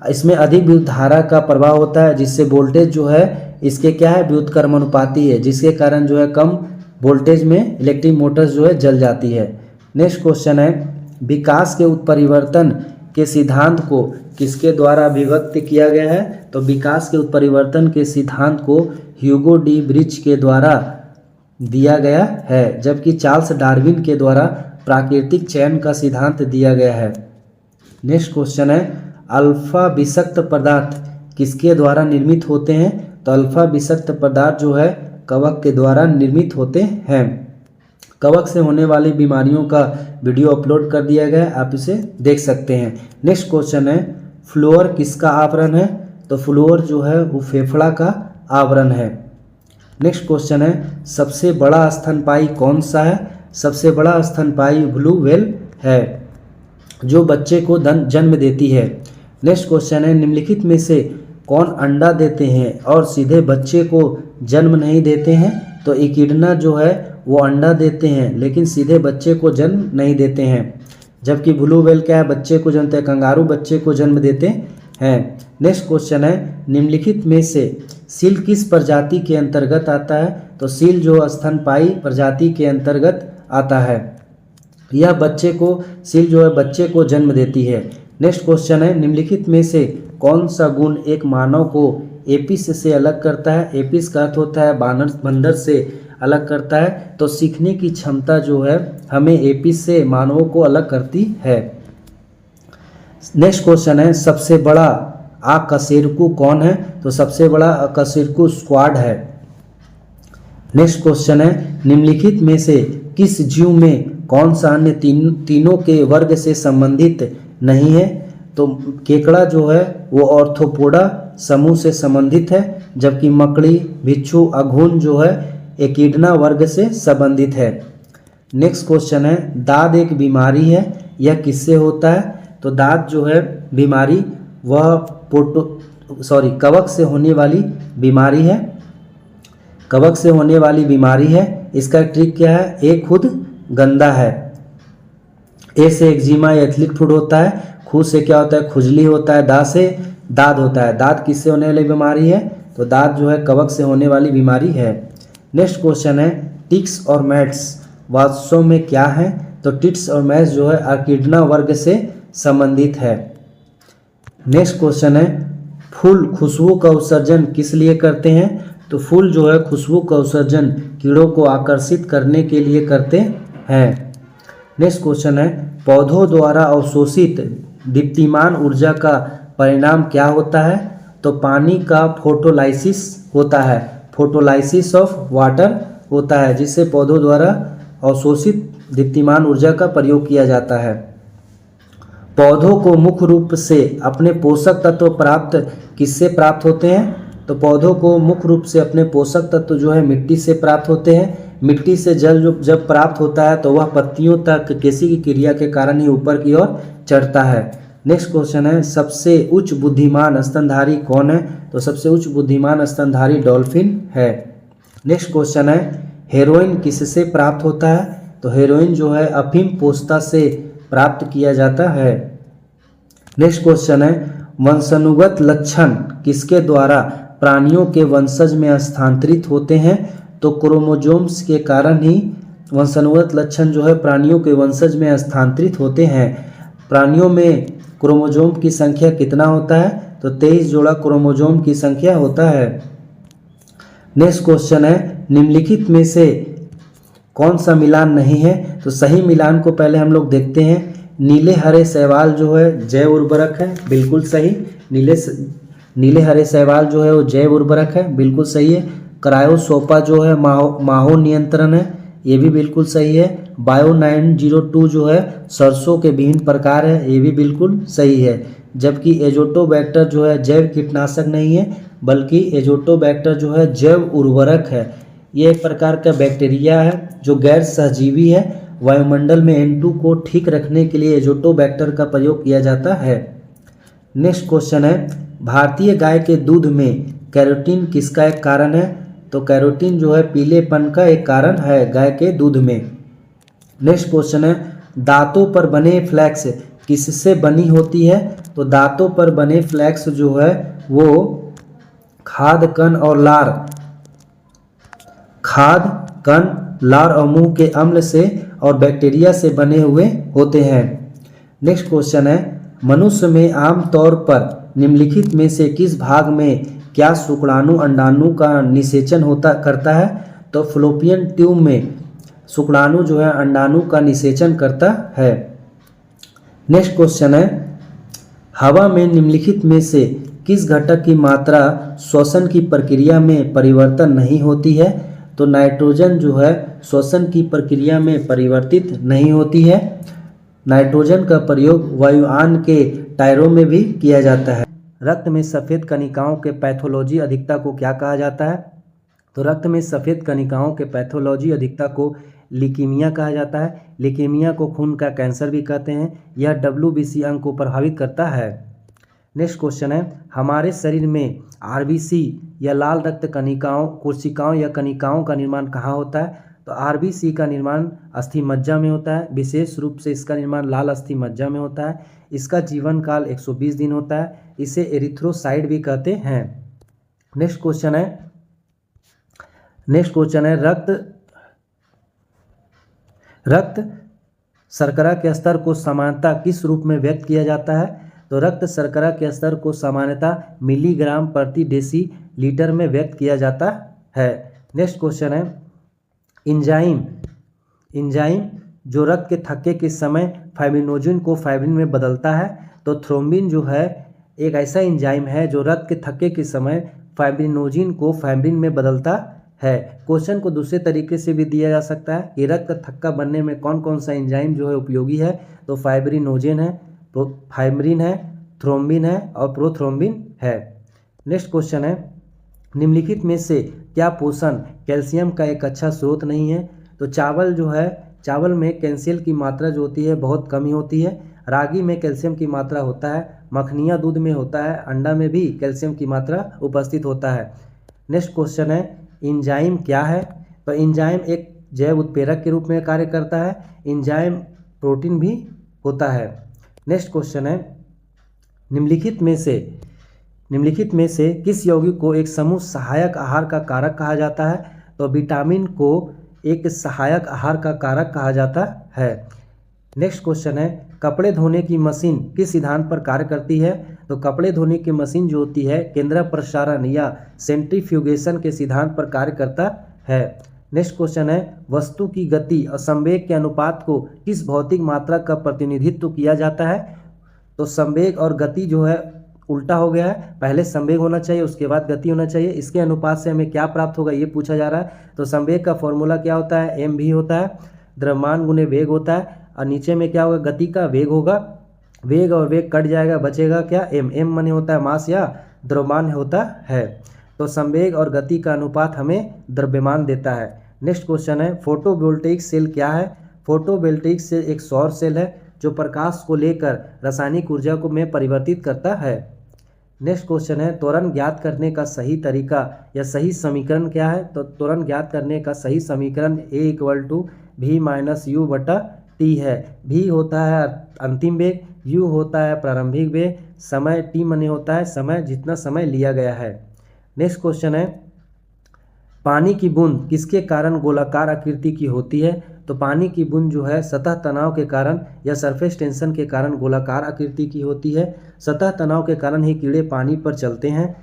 इसमें अधिक विद्युत धारा का प्रभाव होता है, जिससे वोल्टेज जो है इसके क्या है व्युत्क्रमानुपाती है, जिसके कारण जो है कम वोल्टेज में इलेक्ट्रिक मोटर्स जो है जल जाती है। नेक्स्ट क्वेश्चन है, विकास के उत्परिवर्तन के सिद्धांत को किसके द्वारा अभिव्यक्त किया गया है? तो विकास के उत्परिवर्तन के सिद्धांत को ह्यूगो डी ब्रिच के द्वारा दिया गया है, जबकि चार्ल्स डार्विन के द्वारा प्राकृतिक चयन का सिद्धांत दिया गया है। नेक्स्ट क्वेश्चन है, अल्फा विषाक्त पदार्थ किसके द्वारा निर्मित होते हैं? तो अल्फा विषाक्त पदार्थ जो है कवक के द्वारा निर्मित होते हैं। कवक से होने वाली बीमारियों का वीडियो अपलोड कर दिया गया है, आप इसे देख सकते हैं। नेक्स्ट क्वेश्चन है, फ्लोर किसका आवरण है? तो फ्लोर जो है वो फेफड़ा का आवरण है। नेक्स्ट क्वेश्चन है, सबसे बड़ा स्तनपायी कौन सा है? सबसे बड़ा स्तनपायी ब्लू व्हेल है जो बच्चे को जन्म देती है। नेक्स्ट क्वेश्चन है, निम्नलिखित में से कौन अंडा देते हैं और सीधे बच्चे को जन्म नहीं देते हैं? तो इकिडना जो है वो अंडा देते हैं लेकिन सीधे बच्चे को जन्म नहीं देते हैं, जबकि ब्लू व्हेल क्या है बच्चे को जन्म देते हैं, कंगारू बच्चे को जन्म देते हैं। नेक्स्ट क्वेश्चन है, निम्नलिखित में से सील किस प्रजाति के अंतर्गत आता है? तो सील जो स्तनपायी प्रजाति के अंतर्गत आता है। यह बच्चे को सील जो है बच्चे को जन्म देती है। नेक्स्ट क्वेश्चन है, निम्नलिखित में से कौन सा गुण एक मानव को एपिस से अलग करता है? एपिस का अर्थ होता है बंदर से अलग करता है, तो सीखने की क्षमता जो है हमें एपिस से मानवों को अलग करती है। नेक्स्ट क्वेश्चन है, सबसे बड़ा अकशेरुकी कौन है? तो सबसे बड़ा अकशेरुकी स्क्वाड है। नेक्स्ट क्वेश्चन है, निम्नलिखित में से किस जीव में कौन सा अन्य तीनों के वर्ग से संबंधित नहीं है? तो केकड़ा जो है वो ऑर्थोपोडा समूह से संबंधित है, जबकि मकड़ी, बिच्छू, अघून जो है एकिडना वर्ग से संबंधित है। नेक्स्ट क्वेश्चन है, दाद एक बीमारी है, यह किससे होता है? तो दाद जो है बीमारी वह कवक से होने वाली बीमारी है। कवक से होने वाली बीमारी है। इसका ट्रिक क्या है? ए खुद गंदा है। ए से एक्जिमा एथलीट फूड होता है, खुद से क्या होता है? खुजली होता है, दा से दाद होता है। दाद किससे होने वाली बीमारी है? तो दाद जो है कवक से होने वाली बीमारी है। नेक्स्ट क्वेश्चन है, टिक्स और मैट्स वास्तव में क्या है? तो टिक्स और मैट्स जो है आर्किडना वर्ग से संबंधित है। नेक्स्ट क्वेश्चन है, फूल खुशबू का उत्सर्जन किस लिए करते हैं? तो फूल जो है खुशबू का उत्सर्जन कीड़ों को आकर्षित करने के लिए करते हैं। नेक्स्ट क्वेश्चन है, पौधों द्वारा अवशोषित दीप्तिमान ऊर्जा का परिणाम क्या होता है? तो पानी का फोटोलाइसिस होता है, फोटोलाइसिस ऑफ वाटर होता है, जिससे पौधों द्वारा अवशोषित दीप्तिमान ऊर्जा का प्रयोग किया जाता है। पौधों को मुख्य रूप से अपने पोषक तत्व प्राप्त किससे प्राप्त होते हैं? तो पौधों को मुख्य रूप से अपने पोषक तत्व जो है मिट्टी से प्राप्त होते हैं। मिट्टी से जल जब प्राप्त होता है तो वह पत्तियों तक किसी की क्रिया के कारण ही ऊपर की ओर चढ़ता है। नेक्स्ट क्वेश्चन है, सबसे उच्च बुद्धिमान स्तनधारी कौन है? तो सबसे उच्च बुद्धिमान स्तनधारी डॉल्फिन है। नेक्स्ट क्वेश्चन है, हेरोइन किससे प्राप्त होता है? तो हेरोइन जो है अफीम पोस्ता से प्राप्त किया जाता है। नेक्स्ट क्वेश्चन है, वंशानुगत लक्षण किसके द्वारा प्राणियों के वंशज में स्थानांतरित होते हैं? तो क्रोमोसोम्स के कारण ही वंशानुगत लक्षण जो है प्राणियों के वंशज में स्थानांतरित होते हैं। प्राणियों में क्रोमोसोम की संख्या कितना होता है? तो 23 जोड़ा क्रोमोसोम की संख्या होता है। नेक्स्ट क्वेश्चन है, निम्नलिखित में से कौन सा मिलान नहीं है? तो सही मिलान को पहले हम लोग देखते हैं। नीले हरे शैवाल जो है जैव उर्वरक है, बिल्कुल सही। नीले हरे शैवाल जो है वो जैव उर्वरक है, बिल्कुल सही है। क्रायोसोपा जो है माहो नियंत्रण है, ये भी बिल्कुल सही है। बायो 902 जो है सरसों के विभिन्न प्रकार है, ये भी बिल्कुल सही है। जबकि एजोटोबैक्टर जो है जैव कीटनाशक नहीं है, बल्कि एजोटोबैक्टर जो है जैव उर्वरक है। ये एक प्रकार का बैक्टीरिया है जो गैर सहजीवी है। वायुमंडल में N2 को ठीक रखने के लिए एजोटोबैक्टर का प्रयोग किया जाता है। नेक्स्ट क्वेश्चन है, भारतीय गाय के दूध में कैरोटीन किसका एक कारण है? तो कैरोटीन जो है पीलेपन का एक कारण है गाय के दूध में। नेक्स्ट क्वेश्चन है, दांतों पर बने फ्लैक्स किससे बनी होती है? तो दांतों पर बने फ्लैक्स जो है वो खाद कण लार और मुंह के अम्ल से और बैक्टीरिया से बने हुए होते हैं। नेक्स्ट क्वेश्चन है, मनुष्य में आमतौर पर निम्नलिखित में से किस भाग में क्या शुक्राणु अंडाणु का निषेचन करता है? तो फलोपियन ट्यूब में शुक्राणु जो है अंडाणु का निषेचन करता है। नेक्स्ट क्वेश्चन है, हवा में निम्नलिखित में से किस घटक की मात्रा श्वसन की प्रक्रिया में परिवर्तन नहीं होती है? तो नाइट्रोजन जो है श्वसन की प्रक्रिया में परिवर्तित नहीं होती है। नाइट्रोजन का प्रयोग वायुयान के टायरों में भी किया जाता है। रक्त में सफ़ेद कणिकाओं के पैथोलॉजी अधिकता को क्या कहा जाता है? तो रक्त में सफ़ेद कणिकाओं के पैथोलॉजी अधिकता को लीकेमिया कहा जाता है। लीकेमिया को खून का कैंसर भी कहते हैं। यह WBC अंग को प्रभावित करता है। नेक्स्ट क्वेश्चन है, हमारे शरीर में RBC या लाल रक्त कोशिकाओं या कणिकाओं का निर्माण कहाँ होता है? तो RBC का निर्माण अस्थि मज्जा में होता है। विशेष रूप से इसका निर्माण लाल अस्थि मज्जा में होता है। इसका जीवन काल 120 दिन होता है। इसे एरिथ्रोसाइट भी कहते हैं। नेक्स्ट क्वेश्चन है, रक्त शर्करा के स्तर को सामान्यतः किस रूप में व्यक्त किया जाता है? तो रक्त शर्करा के स्तर को सामान्यतः मिलीग्राम प्रति डेसीलीटर में व्यक्त किया जाता है। नेक्स्ट क्वेश्चन है, इंजाइम जो रक्त के थक्के के समय फाइब्रिनोजन को फाइब्रिन में बदलता है। तो थ्रोम्बिन जो है एक ऐसा एंजाइम है जो रक्त के थक्के के समय फाइब्रिनोजिन को फाइब्रिन में बदलता है। क्वेश्चन को दूसरे तरीके से भी दिया जा सकता है कि रक्त का थक्का बनने में कौन कौन सा एंजाइम जो है उपयोगी है, तो फाइब्रिनोजेन है, फाइब्रिन है, थ्रोम्बिन है और प्रोथ्रोम्बिन है। नेक्स्ट क्वेश्चन है, निम्नलिखित में से क्या पोषण कैल्शियम का एक अच्छा स्रोत नहीं है, तो चावल जो है, चावल में कैल्शियम की मात्रा जो होती है बहुत कम ही होती है। रागी में कैल्शियम की मात्रा होता है, मखनिया दूध में होता है, अंडा में भी कैल्शियम की मात्रा उपस्थित होता है। नेक्स्ट क्वेश्चन है, एंजाइम क्या है, तो एंजाइम एक जैव उत्प्रेरक के रूप में कार्य करता है। एंजाइम प्रोटीन भी होता है। नेक्स्ट क्वेश्चन है, निम्नलिखित में से किस यौगिक को एक समूह सहायक आहार का कारक कहा जाता है, तो विटामिन को एक सहायक आहार का कारक कहा जाता है। नेक्स्ट क्वेश्चन है, कपड़े धोने की मशीन किस सिद्धांत पर कार्य करती है, तो कपड़े धोने की मशीन जो होती है केंद्र प्रसारण या सेंट्रीफ्यूगेशन के सिद्धांत पर कार्य करता है। नेक्स्ट क्वेश्चन है, वस्तु की गति और संवेग के अनुपात को किस भौतिक मात्रा का प्रतिनिधित्व किया जाता है, तो संवेग और गति जो है उल्टा हो गया है, पहले संवेग होना चाहिए उसके बाद गति होना चाहिए। इसके अनुपात से हमें क्या प्राप्त होगा ये पूछा जा रहा है। तो संवेग का फॉर्मूला क्या होता है, एम भी होता है, द्रव्यमान गुने वेग होता है, और नीचे में क्या होगा, गति का वेग होगा, वेग और वेग कट जाएगा, बचेगा क्या, एम। एम माने होता है मास या द्रव्यमान होता है। तो संवेग और गति का अनुपात हमें द्रव्यमान देता है। नेक्स्ट क्वेश्चन है, फोटोवोल्टेइक सेल क्या है, फोटोवोल्टेइक सेल एक सौर सेल है जो प्रकाश को लेकर रासायनिक ऊर्जा को में परिवर्तित करता है। नेक्स्ट क्वेश्चन है, त्वरण ज्ञात करने का सही तरीका या सही समीकरण क्या है, तो त्वरण ज्ञात करने का सही समीकरण A = V - U/T है। V होता है अंतिम वेग, U होता है प्रारंभिक वेग, समय T माने होता है समय, जितना समय लिया गया है। नेक्स्ट क्वेश्चन है, पानी की बूंद किसके कारण गोलाकार आकृति की होती है, तो पानी की बूंद जो है सतह तनाव के कारण या सरफेस टेंशन के कारण गोलाकार आकृति की होती है। सतह तनाव के कारण ही कीड़े पानी पर चलते हैं,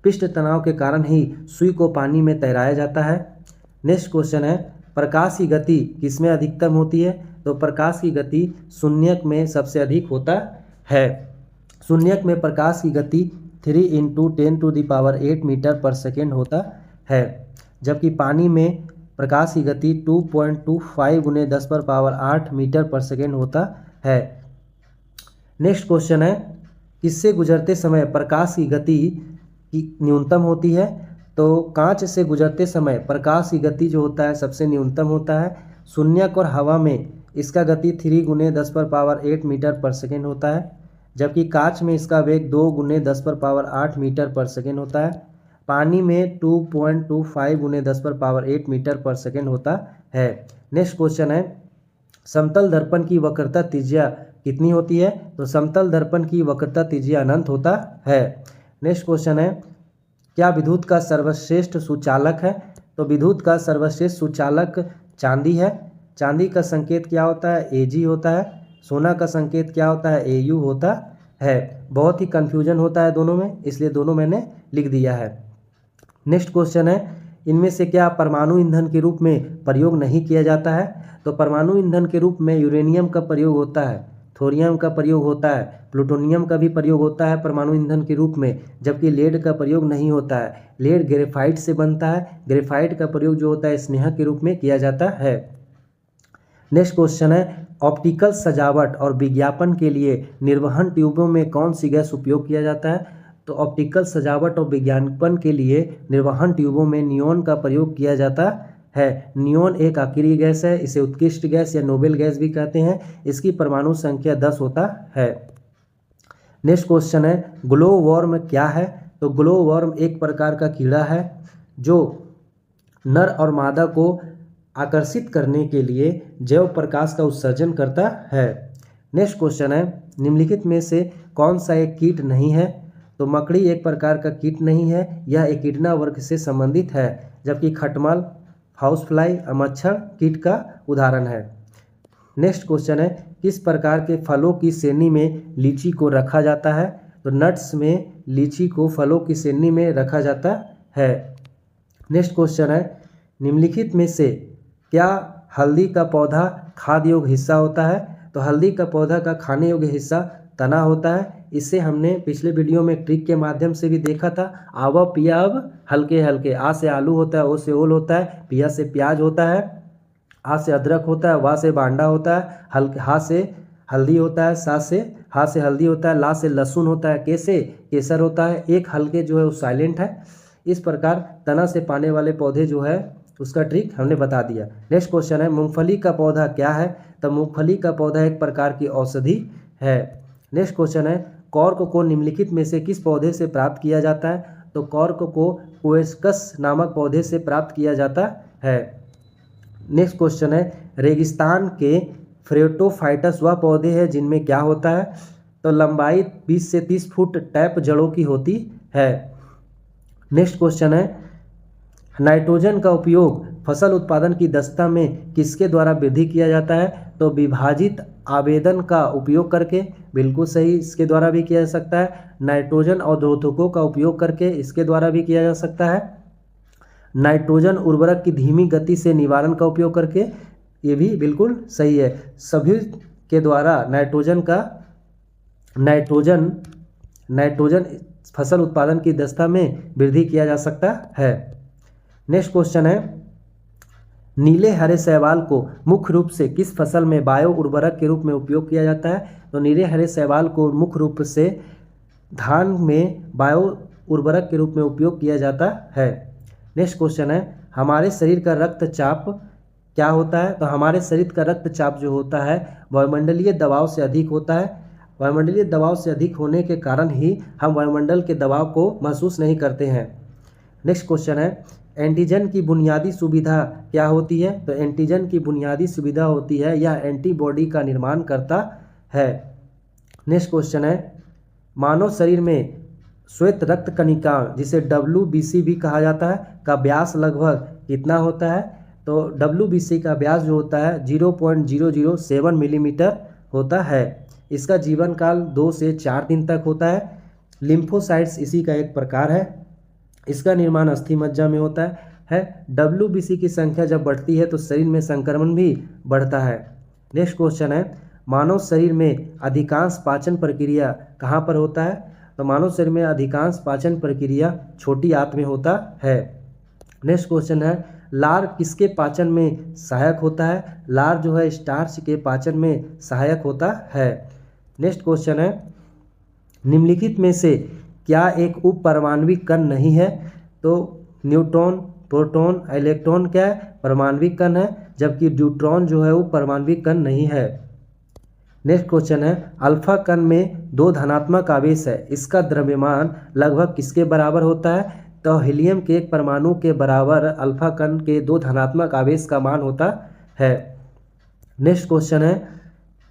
पृष्ठ तनाव के कारण ही सुई को पानी में तैराया जाता है। नेक्स्ट क्वेश्चन है, प्रकाश की गति किसमें अधिकतम होती है, तो प्रकाश की गति शून्यक में सबसे अधिक होता है। शून्यक में प्रकाश की गति 3 × 10⁸ मीटर/सेकेंड होता है, जबकि पानी में प्रकाश की गति 2.25 × 10⁸ मीटर/सेकेंड होता है। नेक्स्ट क्वेश्चन है, किससे गुजरते समय प्रकाश की गति की न्यूनतम होती है, तो कांच से गुजरते समय प्रकाश की गति जो होता है सबसे न्यूनतम होता है। शून्यक और हवा में इसका गति 3 × 10⁸ मीटर/सेकेंड होता है, जबकि कांच में इसका वेग 2 × 10⁸ मीटर/सेकेंड होता है। पानी में 2.25 × 10⁸ मीटर/सेकेंड होता है। नेक्स्ट क्वेश्चन है, समतल दर्पण की वक्रता त्रिज्या कितनी होती है, तो समतल दर्पण की वक्रता त्रिज्या अनंत होता है। नेक्स्ट क्वेश्चन है, क्या विद्युत का सर्वश्रेष्ठ सुचालक है, तो विद्युत का सर्वश्रेष्ठ सुचालक चांदी है। चांदी का संकेत क्या होता है, Ag होता है। सोना का संकेत क्या होता है, Au होता है। बहुत ही कन्फ्यूजन होता है दोनों में, इसलिए दोनों मैंने लिख दिया है। नेक्स्ट क्वेश्चन है, इनमें से क्या परमाणु ईंधन के रूप में प्रयोग नहीं किया जाता है, तो परमाणु ईंधन के रूप में यूरेनियम का प्रयोग होता है, थोरियम का प्रयोग होता है, प्लूटोनियम का भी प्रयोग होता है परमाणु ईंधन के रूप में, जबकि लेड का प्रयोग नहीं होता है। लेड ग्रेफाइट से बनता है, ग्रेफाइट का प्रयोग जो होता है स्नेह के रूप में किया जाता है। नेक्स्ट क्वेश्चन है, ऑप्टिकल सजावट और विज्ञापन के लिए निर्वहन ट्यूबों में कौन सी गैस उपयोग किया जाता है, तो ऑप्टिकल सजावट और विज्ञापन के लिए निर्वहन ट्यूबों में नियोन का प्रयोग किया जाता है। नियोन एक आखिरी गैस है, इसे उत्कृष्ट गैस या नोबेल गैस भी कहते हैं। इसकी परमाणु संख्या 10 होता है। नेक्स्ट क्वेश्चन है, ग्लो वर्म क्या है, तो ग्लो वर्म एक प्रकार का कीड़ा है जो नर और मादा को आकर्षित करने के लिए जैव प्रकाश का उत्सर्जन करता है। नेक्स्ट क्वेश्चन है, निम्नलिखित में से कौन सा एक कीट नहीं है, तो मकड़ी एक प्रकार का कीट नहीं है, यह एकिडना वर्ग से संबंधित है, जबकि खटमल, हाउस फ्लाई और मच्छर कीट का उदाहरण है। नेक्स्ट क्वेश्चन है, किस प्रकार के फलों की श्रेणी में लीची को रखा जाता है, तो नट्स में लीची को फलों की श्रेणी में रखा जाता है। नेक्स्ट क्वेश्चन है, निम्नलिखित में से क्या हल्दी का पौधा खाद्य योग्य हिस्सा होता है, तो हल्दी का पौधा का खाने योग्य हिस्सा तना होता है। इसे हमने पिछले वीडियो में ट्रिक के माध्यम से भी देखा था। आवा पिया अब हल्के हल्के, आ से आलू होता है, ओ से ओल होता है, पिया से प्याज होता है, आ से अदरक होता है, वाह से बांडा होता है, हा से हल्दी होता है, हा से हल्दी होता है, ला से लहसुन होता है, के से केसर होता है, एक हल्के जो है वो साइलेंट है। इस प्रकार तना से पाने वाले पौधे जो है उसका ट्रिक हमने बता दिया। नेक्स्ट क्वेश्चन है मूंगफली का पौधा क्या है? तो मूंगफली का पौधा एक प्रकार की औषधि है। नेक्स्ट क्वेश्चन है कॉर्क को निम्नलिखित में से किस पौधे से प्राप्त किया जाता है? तो कॉर्क को कोएस्कस नामक पौधे से प्राप्त किया जाता है। नेक्स्ट क्वेश्चन है रेगिस्तान के फ्रेटोफाइटस वह पौधे हैं जिनमें क्या होता है? तो लंबाई 20 से 30 फुट टैप जड़ों की होती है। नेक्स्ट क्वेश्चन है नाइट्रोजन का उपयोग फसल उत्पादन की दक्षता में किसके द्वारा वृद्धि किया जाता है? तो विभाजित आवेदन का उपयोग करके, बिल्कुल सही, इसके द्वारा भी किया जा सकता है। नाइट्रोजन अवरोधकों का उपयोग करके, इसके द्वारा भी किया जा सकता है। नाइट्रोजन उर्वरक की धीमी गति से निवारण का उपयोग करके, ये भी बिल्कुल सही है। सभी के द्वारा नाइट्रोजन फसल उत्पादन की दक्षता में वृद्धि किया जा सकता है। नेक्स्ट क्वेश्चन है नीले हरे शैवाल को मुख्य रूप से किस फसल में बायो उर्वरक के रूप में उपयोग किया जाता है? तो नीले हरे शैवाल को मुख्य रूप से धान में बायो उर्वरक के रूप में उपयोग किया जाता है। नेक्स्ट क्वेश्चन है हमारे शरीर का रक्तचाप क्या होता है? तो हमारे शरीर का रक्तचाप जो होता है वायुमंडलीय दबाव से अधिक होता है। वायुमंडलीय दबाव से अधिक होने के कारण ही हम वायुमंडल के दबाव को महसूस नहीं करते हैं। नेक्स्ट क्वेश्चन है एंटीजन की बुनियादी सुविधा क्या होती है? तो एंटीजन की बुनियादी सुविधा होती है यह एंटीबॉडी का निर्माण करता है। नेक्स्ट क्वेश्चन है मानव शरीर में श्वेत रक्त कणिका जिसे WBC भी कहा जाता है का व्यास लगभग कितना होता है? तो WBC का व्यास जो होता है 0.007 मिलीमीटर होता है। इसका जीवन काल 2 से 4 दिन तक होता है। लिम्फोसाइट्स इसी का एक प्रकार है। इसका निर्माण अस्थि मज्जा में होता है। WBC की संख्या जब बढ़ती है तो शरीर में संक्रमण भी बढ़ता है। नेक्स्ट क्वेश्चन है मानव शरीर में अधिकांश पाचन प्रक्रिया कहाँ पर होता है? तो मानव शरीर में अधिकांश पाचन प्रक्रिया छोटी आंत में होता है। नेक्स्ट क्वेश्चन है लार किसके पाचन में सहायक होता है? लार जो है स्टार्च के पाचन में सहायक होता है। नेक्स्ट क्वेश्चन है निम्नलिखित में से क्या एक उप परमाणविक कण नहीं है? तो न्यूट्रॉन, प्रोटॉन, इलेक्ट्रॉन क्या है? परमाणविक कण है, जबकि ड्यूट्रॉन जो है वो परमाणविक कण नहीं है। नेक्स्ट क्वेश्चन है अल्फा कण में 2 धनात्मक आवेश है, इसका द्रव्यमान लगभग किसके बराबर होता है? तो हीलियम के एक परमाणु के बराबर अल्फा कण के 2 धनात्मक आवेश का मान होता है। नेक्स्ट क्वेश्चन है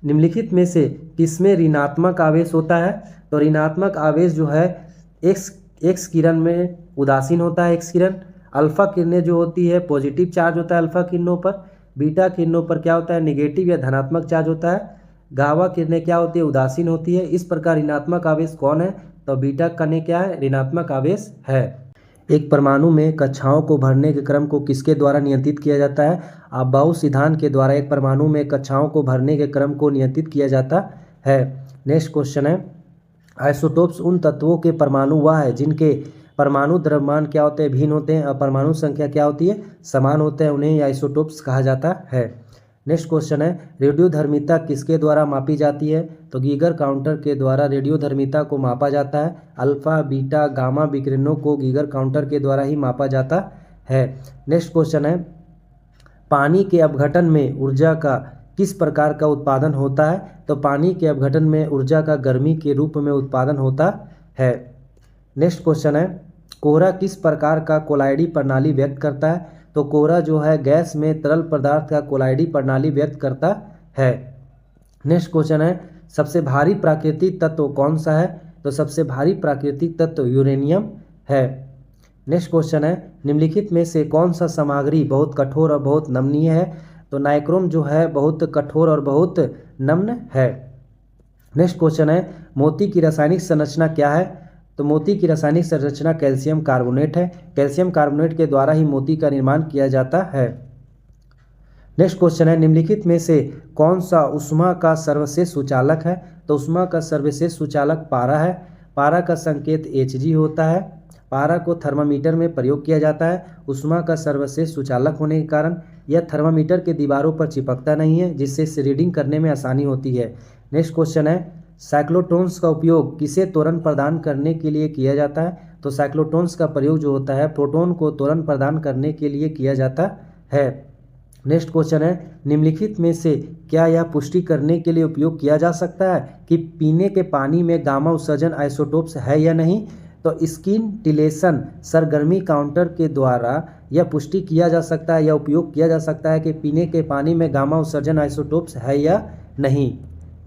निम्नलिखित में से किसमें ऋणात्मक आवेश होता है? तो ऋणात्मक आवेश जो है एक्स किरण में उदासीन होता है। एक्स किरण अल्फा किरणें जो होती है पॉजिटिव चार्ज होता है अल्फा किरणों पर, बीटा किरणों पर क्या होता है निगेटिव या धनात्मक चार्ज होता है। गामा किरणें क्या होती है उदासीन होती है। इस प्रकार ऋणात्मक आवेश कौन है? तो बीटा कणें क्या है ऋणात्मक आवेश है। एक परमाणु में कक्षाओं को भरने के क्रम को किसके द्वारा नियंत्रित किया जाता है? अबाउ सिद्धांत के द्वारा एक परमाणु में कक्षाओं को भरने के क्रम को नियंत्रित किया जाता है। नेक्स्ट क्वेश्चन है आइसोटोप्स उन तत्वों के परमाणु वह है जिनके परमाणु द्रव्यमान क्या होते हैं भिन्न होते हैं और परमाणु संख्या क्या होती है समान होते हैं, उन्हें आइसोटोप्स कहा जाता है। नेक्स्ट क्वेश्चन है रेडियोधर्मिता किसके द्वारा मापी जाती है? तो गीगर काउंटर के द्वारा रेडियोधर्मिता को मापा जाता है। अल्फा, बीटा, गामा विकिरणों को गीगर काउंटर के द्वारा ही मापा जाता है। नेक्स्ट क्वेश्चन है पानी के अपघटन में ऊर्जा का किस प्रकार का उत्पादन होता है? तो पानी के अपघटन में ऊर्जा का गर्मी के रूप में उत्पादन होता है। नेक्स्ट क्वेश्चन है कोहरा किस प्रकार का कोलाइडी प्रणाली व्यक्त करता है? तो कोहरा जो है गैस में तरल पदार्थ का कोलाइडी प्रणाली व्यक्त करता है। नेक्स्ट क्वेश्चन है सबसे भारी प्राकृतिक तत्व कौन सा है? तो सबसे भारी प्राकृतिक तत्व यूरेनियम है। नेक्स्ट क्वेश्चन है निम्नलिखित में से कौन सा सामग्री बहुत कठोर और बहुत नमनीय है? तो नाइक्रोम जो है बहुत कठोर और बहुत नम्न है। नेक्स्ट क्वेश्चन है मोती की रासायनिक संरचना क्या है? तो मोती की रासायनिक संरचना कैल्शियम कार्बोनेट है। कैल्शियम कार्बोनेट के द्वारा ही मोती का निर्माण किया जाता है। नेक्स्ट क्वेश्चन है, निम्नलिखित में से कौन सा ऊष्मा का सर्वश्रेष्ठ सूचालक है? तो ऊष्मा का सर्वश्रेष्ठ सूचालक पारा है। पारा का संकेत Hg होता है। पारा को थर्मामीटर में प्रयोग किया जाता है। ऊष्मा का सर्वश्रेष्ठ सूचालक होने के कारण यह थर्मामीटर के दीवारों पर चिपकता नहीं है, जिससे इसे रीडिंग करने में आसानी होती है। नेक्स्ट क्वेश्चन है, साइक्लोट्रॉन्स का उपयोग किसे त्वरण प्रदान करने के लिए किया जाता है? तो साइक्लोट्रॉन्स का प्रयोग जो होता है प्रोटॉन को त्वरण प्रदान करने के लिए किया जाता है। नेक्स्ट क्वेश्चन है, निम्नलिखित में से क्या यह पुष्टि करने के लिए उपयोग किया जा सकता है कि पीने के पानी में गामा उत्सर्जन आइसोटोप्स है या नहीं? तो स्किनटिलेशन सरगर्मी काउंटर के द्वारा यह पुष्टि किया जा सकता है या उपयोग किया जा सकता है कि पीने के पानी में गामा उत्सर्जन आइसोटोप्स है या नहीं।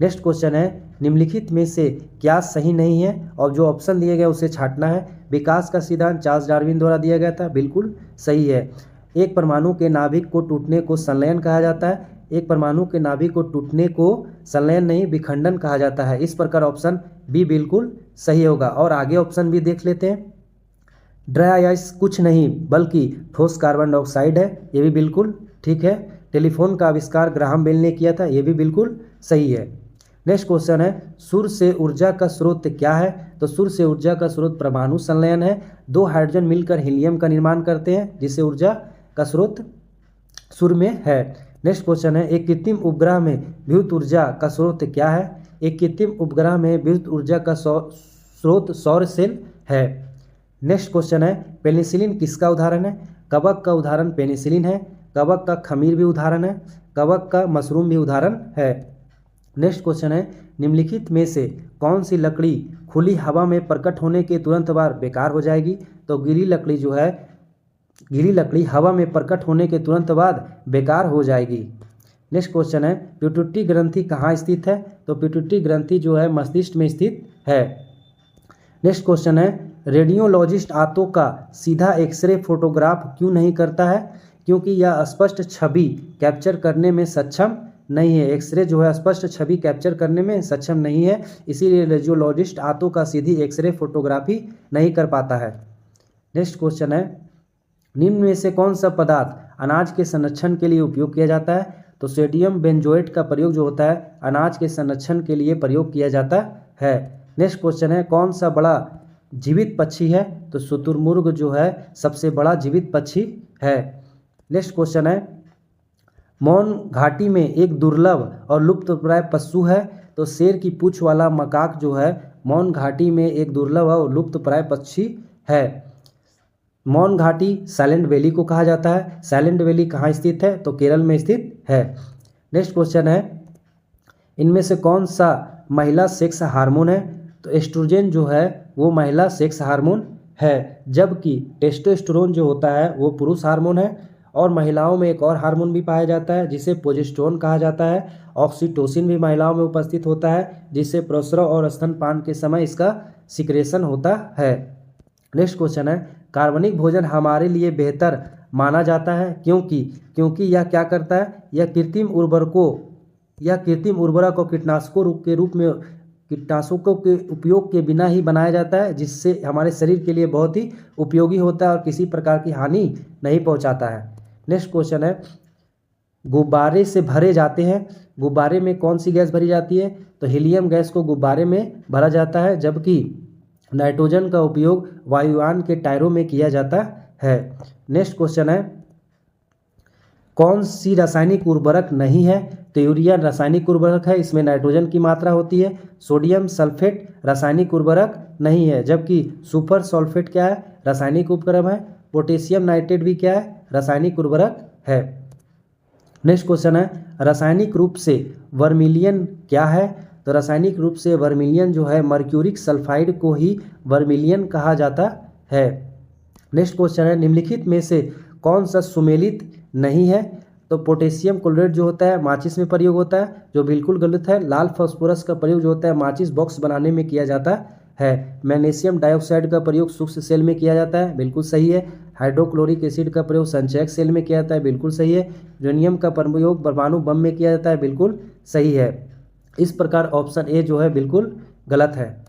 नेक्स्ट क्वेश्चन है, निम्नलिखित में से क्या सही नहीं है? और जो ऑप्शन दिए गए उसे छांटना है। विकास का सिद्धांत चार्ल्स डार्विन द्वारा दिया गया था, बिल्कुल सही है। एक परमाणु के नाभिक को टूटने को संलयन कहा जाता है। एक परमाणु के नाभिक को टूटने को संलयन नहीं विखंडन कहा जाता है। इस प्रकार ऑप्शन बी बिल्कुल सही होगा। और आगे ऑप्शन भी देख लेते हैं। ड्राई आइस कुछ नहीं बल्कि ठोस कार्बन डाइऑक्साइड है, ये भी बिल्कुल ठीक है। टेलीफोन का आविष्कार ग्राहम बेल ने किया था, ये भी बिल्कुल सही है। नेक्स्ट क्वेश्चन है, सूर्य से ऊर्जा का स्रोत क्या है? तो सूर्य से ऊर्जा का स्रोत परमाणु संलयन है। दो हाइड्रोजन मिलकर हीलियम का निर्माण करते हैं, जिससे ऊर्जा का स्रोत सूर्य में है। नेक्स्ट क्वेश्चन है, एक कृत्रिम उपग्रह में विद्युत ऊर्जा का स्रोत क्या है? एक कृत्रिम उपग्रह में विद्युत ऊर्जा का स्रोत सौर सेल है। नेक्स्ट क्वेश्चन है, पेनिसिलिन किसका उदाहरण है? कवक का उदाहरण पेनिसिलिन है। कवक का खमीर भी उदाहरण है। कवक का मशरूम भी उदाहरण है। नेक्स्ट क्वेश्चन है, निम्नलिखित में से कौन सी लकड़ी खुली हवा में प्रकट होने के तुरंत बाद बेकार हो जाएगी? तो गीली लकड़ी जो है, गीली लकड़ी हवा में प्रकट होने के तुरंत बाद बेकार हो जाएगी। नेक्स्ट क्वेश्चन है, पिट्यूटरी ग्रंथि कहाँ स्थित है? तो पिट्यूटरी ग्रंथि जो है मस्तिष्क में स्थित है। नेक्स्ट क्वेश्चन है, रेडियोलॉजिस्ट आंतों का सीधा एक्सरे फोटोग्राफ क्यों नहीं करता है? क्योंकि यह स्पष्ट छवि कैप्चर करने में सक्षम नहीं है। एक्सरे जो है स्पष्ट छवि कैप्चर करने में सक्षम नहीं है, इसीलिए रेडियोलॉजिस्ट आंतों का सीधी एक्सरे फोटोग्राफी नहीं कर पाता है। नेक्स्ट क्वेश्चन है, निम्न में से कौन सा पदार्थ अनाज के संरक्षण के लिए उपयोग किया जाता है? तो सोडियम बेंजोएट का प्रयोग जो होता है अनाज के संरक्षण के लिए प्रयोग किया जाता है। नेक्स्ट क्वेश्चन है, कौन सा बड़ा जीवित पक्षी है? तो शुतुरमुर्ग जो है सबसे बड़ा जीवित पक्षी है। नेक्स्ट क्वेश्चन है, मौन घाटी में एक दुर्लभ और लुप्तप्राय पशु है। तो शेर की पूंछ वाला मकाक जो है मौन घाटी में एक दुर्लभ और लुप्तप्राय पक्षी है। मौन घाटी साइलेंट वैली को कहा जाता है। साइलेंट वैली कहाँ स्थित है? तो केरल में स्थित है। नेक्स्ट क्वेश्चन है, इनमें से कौन सा महिला सेक्स हार्मोन है? तो एस्ट्रोजन जो है वो महिला सेक्स हार्मोन है, जबकि टेस्टोस्टेरोन जो होता है वो पुरुष हार्मोन है। और महिलाओं में एक और हार्मोन भी पाया जाता है जिसे प्रोजेस्टेरोन कहा जाता है। ऑक्सीटोसिन भी महिलाओं में उपस्थित होता है, जिससे प्रसव और स्तनपान के समय इसका सिक्रेशन होता है। नेक्स्ट क्वेश्चन है, कार्बनिक भोजन हमारे लिए बेहतर माना जाता है क्योंकि यह क्या करता है? यह कृत्रिम उर्वरक और कीटनाशकों के उपयोग के बिना ही बनाया जाता है, जिससे हमारे शरीर के लिए बहुत ही उपयोगी होता है और किसी प्रकार की हानि नहीं पहुंचाता है। नेक्स्ट क्वेश्चन है, गुब्बारे से भरे जाते हैं। गुब्बारे में कौन सी गैस भरी जाती है? तो हीलियम गैस को गुब्बारे में भरा जाता है, जबकि नाइट्रोजन का उपयोग वायुयान के टायरों में किया जाता है। नेक्स्ट क्वेश्चन है, कौन सी रासायनिक उर्वरक नहीं है? तो यूरिया रासायनिक उर्वरक है, इसमें नाइट्रोजन की मात्रा होती है। सोडियम सल्फेट रासायनिक उर्वरक नहीं है, जबकि सुपर सल्फेट क्या है? रासायनिक उपक्रम है। पोटेशियम नाइट्रेट भी क्या है? रासायनिक उर्वरक है। नेक्स्ट क्वेश्चन है, रासायनिक रूप से वर्मिलियन क्या है? तो रासायनिक रूप से वर्मिलियन जो है मर्क्यूरिक सल्फाइड को ही वर्मिलियन कहा जाता है। नेक्स्ट क्वेश्चन है, निम्नलिखित में से कौन सा सुमेलित नहीं है? तो पोटेशियम क्लोराइड जो होता है माचिस में प्रयोग होता है, जो बिल्कुल गलत है। लाल फास्फोरस का प्रयोग जो होता है माचिस बॉक्स बनाने में किया जाता है। मैग्नीशियम डाइऑक्साइड का प्रयोग सूक्ष्म सेल में किया जाता है, बिल्कुल सही है। हाइड्रोक्लोरिक एसिड का प्रयोग संचयक सेल में किया जाता है, बिल्कुल सही है। यूरेनियम का प्रयोग परमाणु बम में किया जाता है, बिल्कुल सही है। इस प्रकार ऑप्शन ए जो है बिल्कुल गलत है।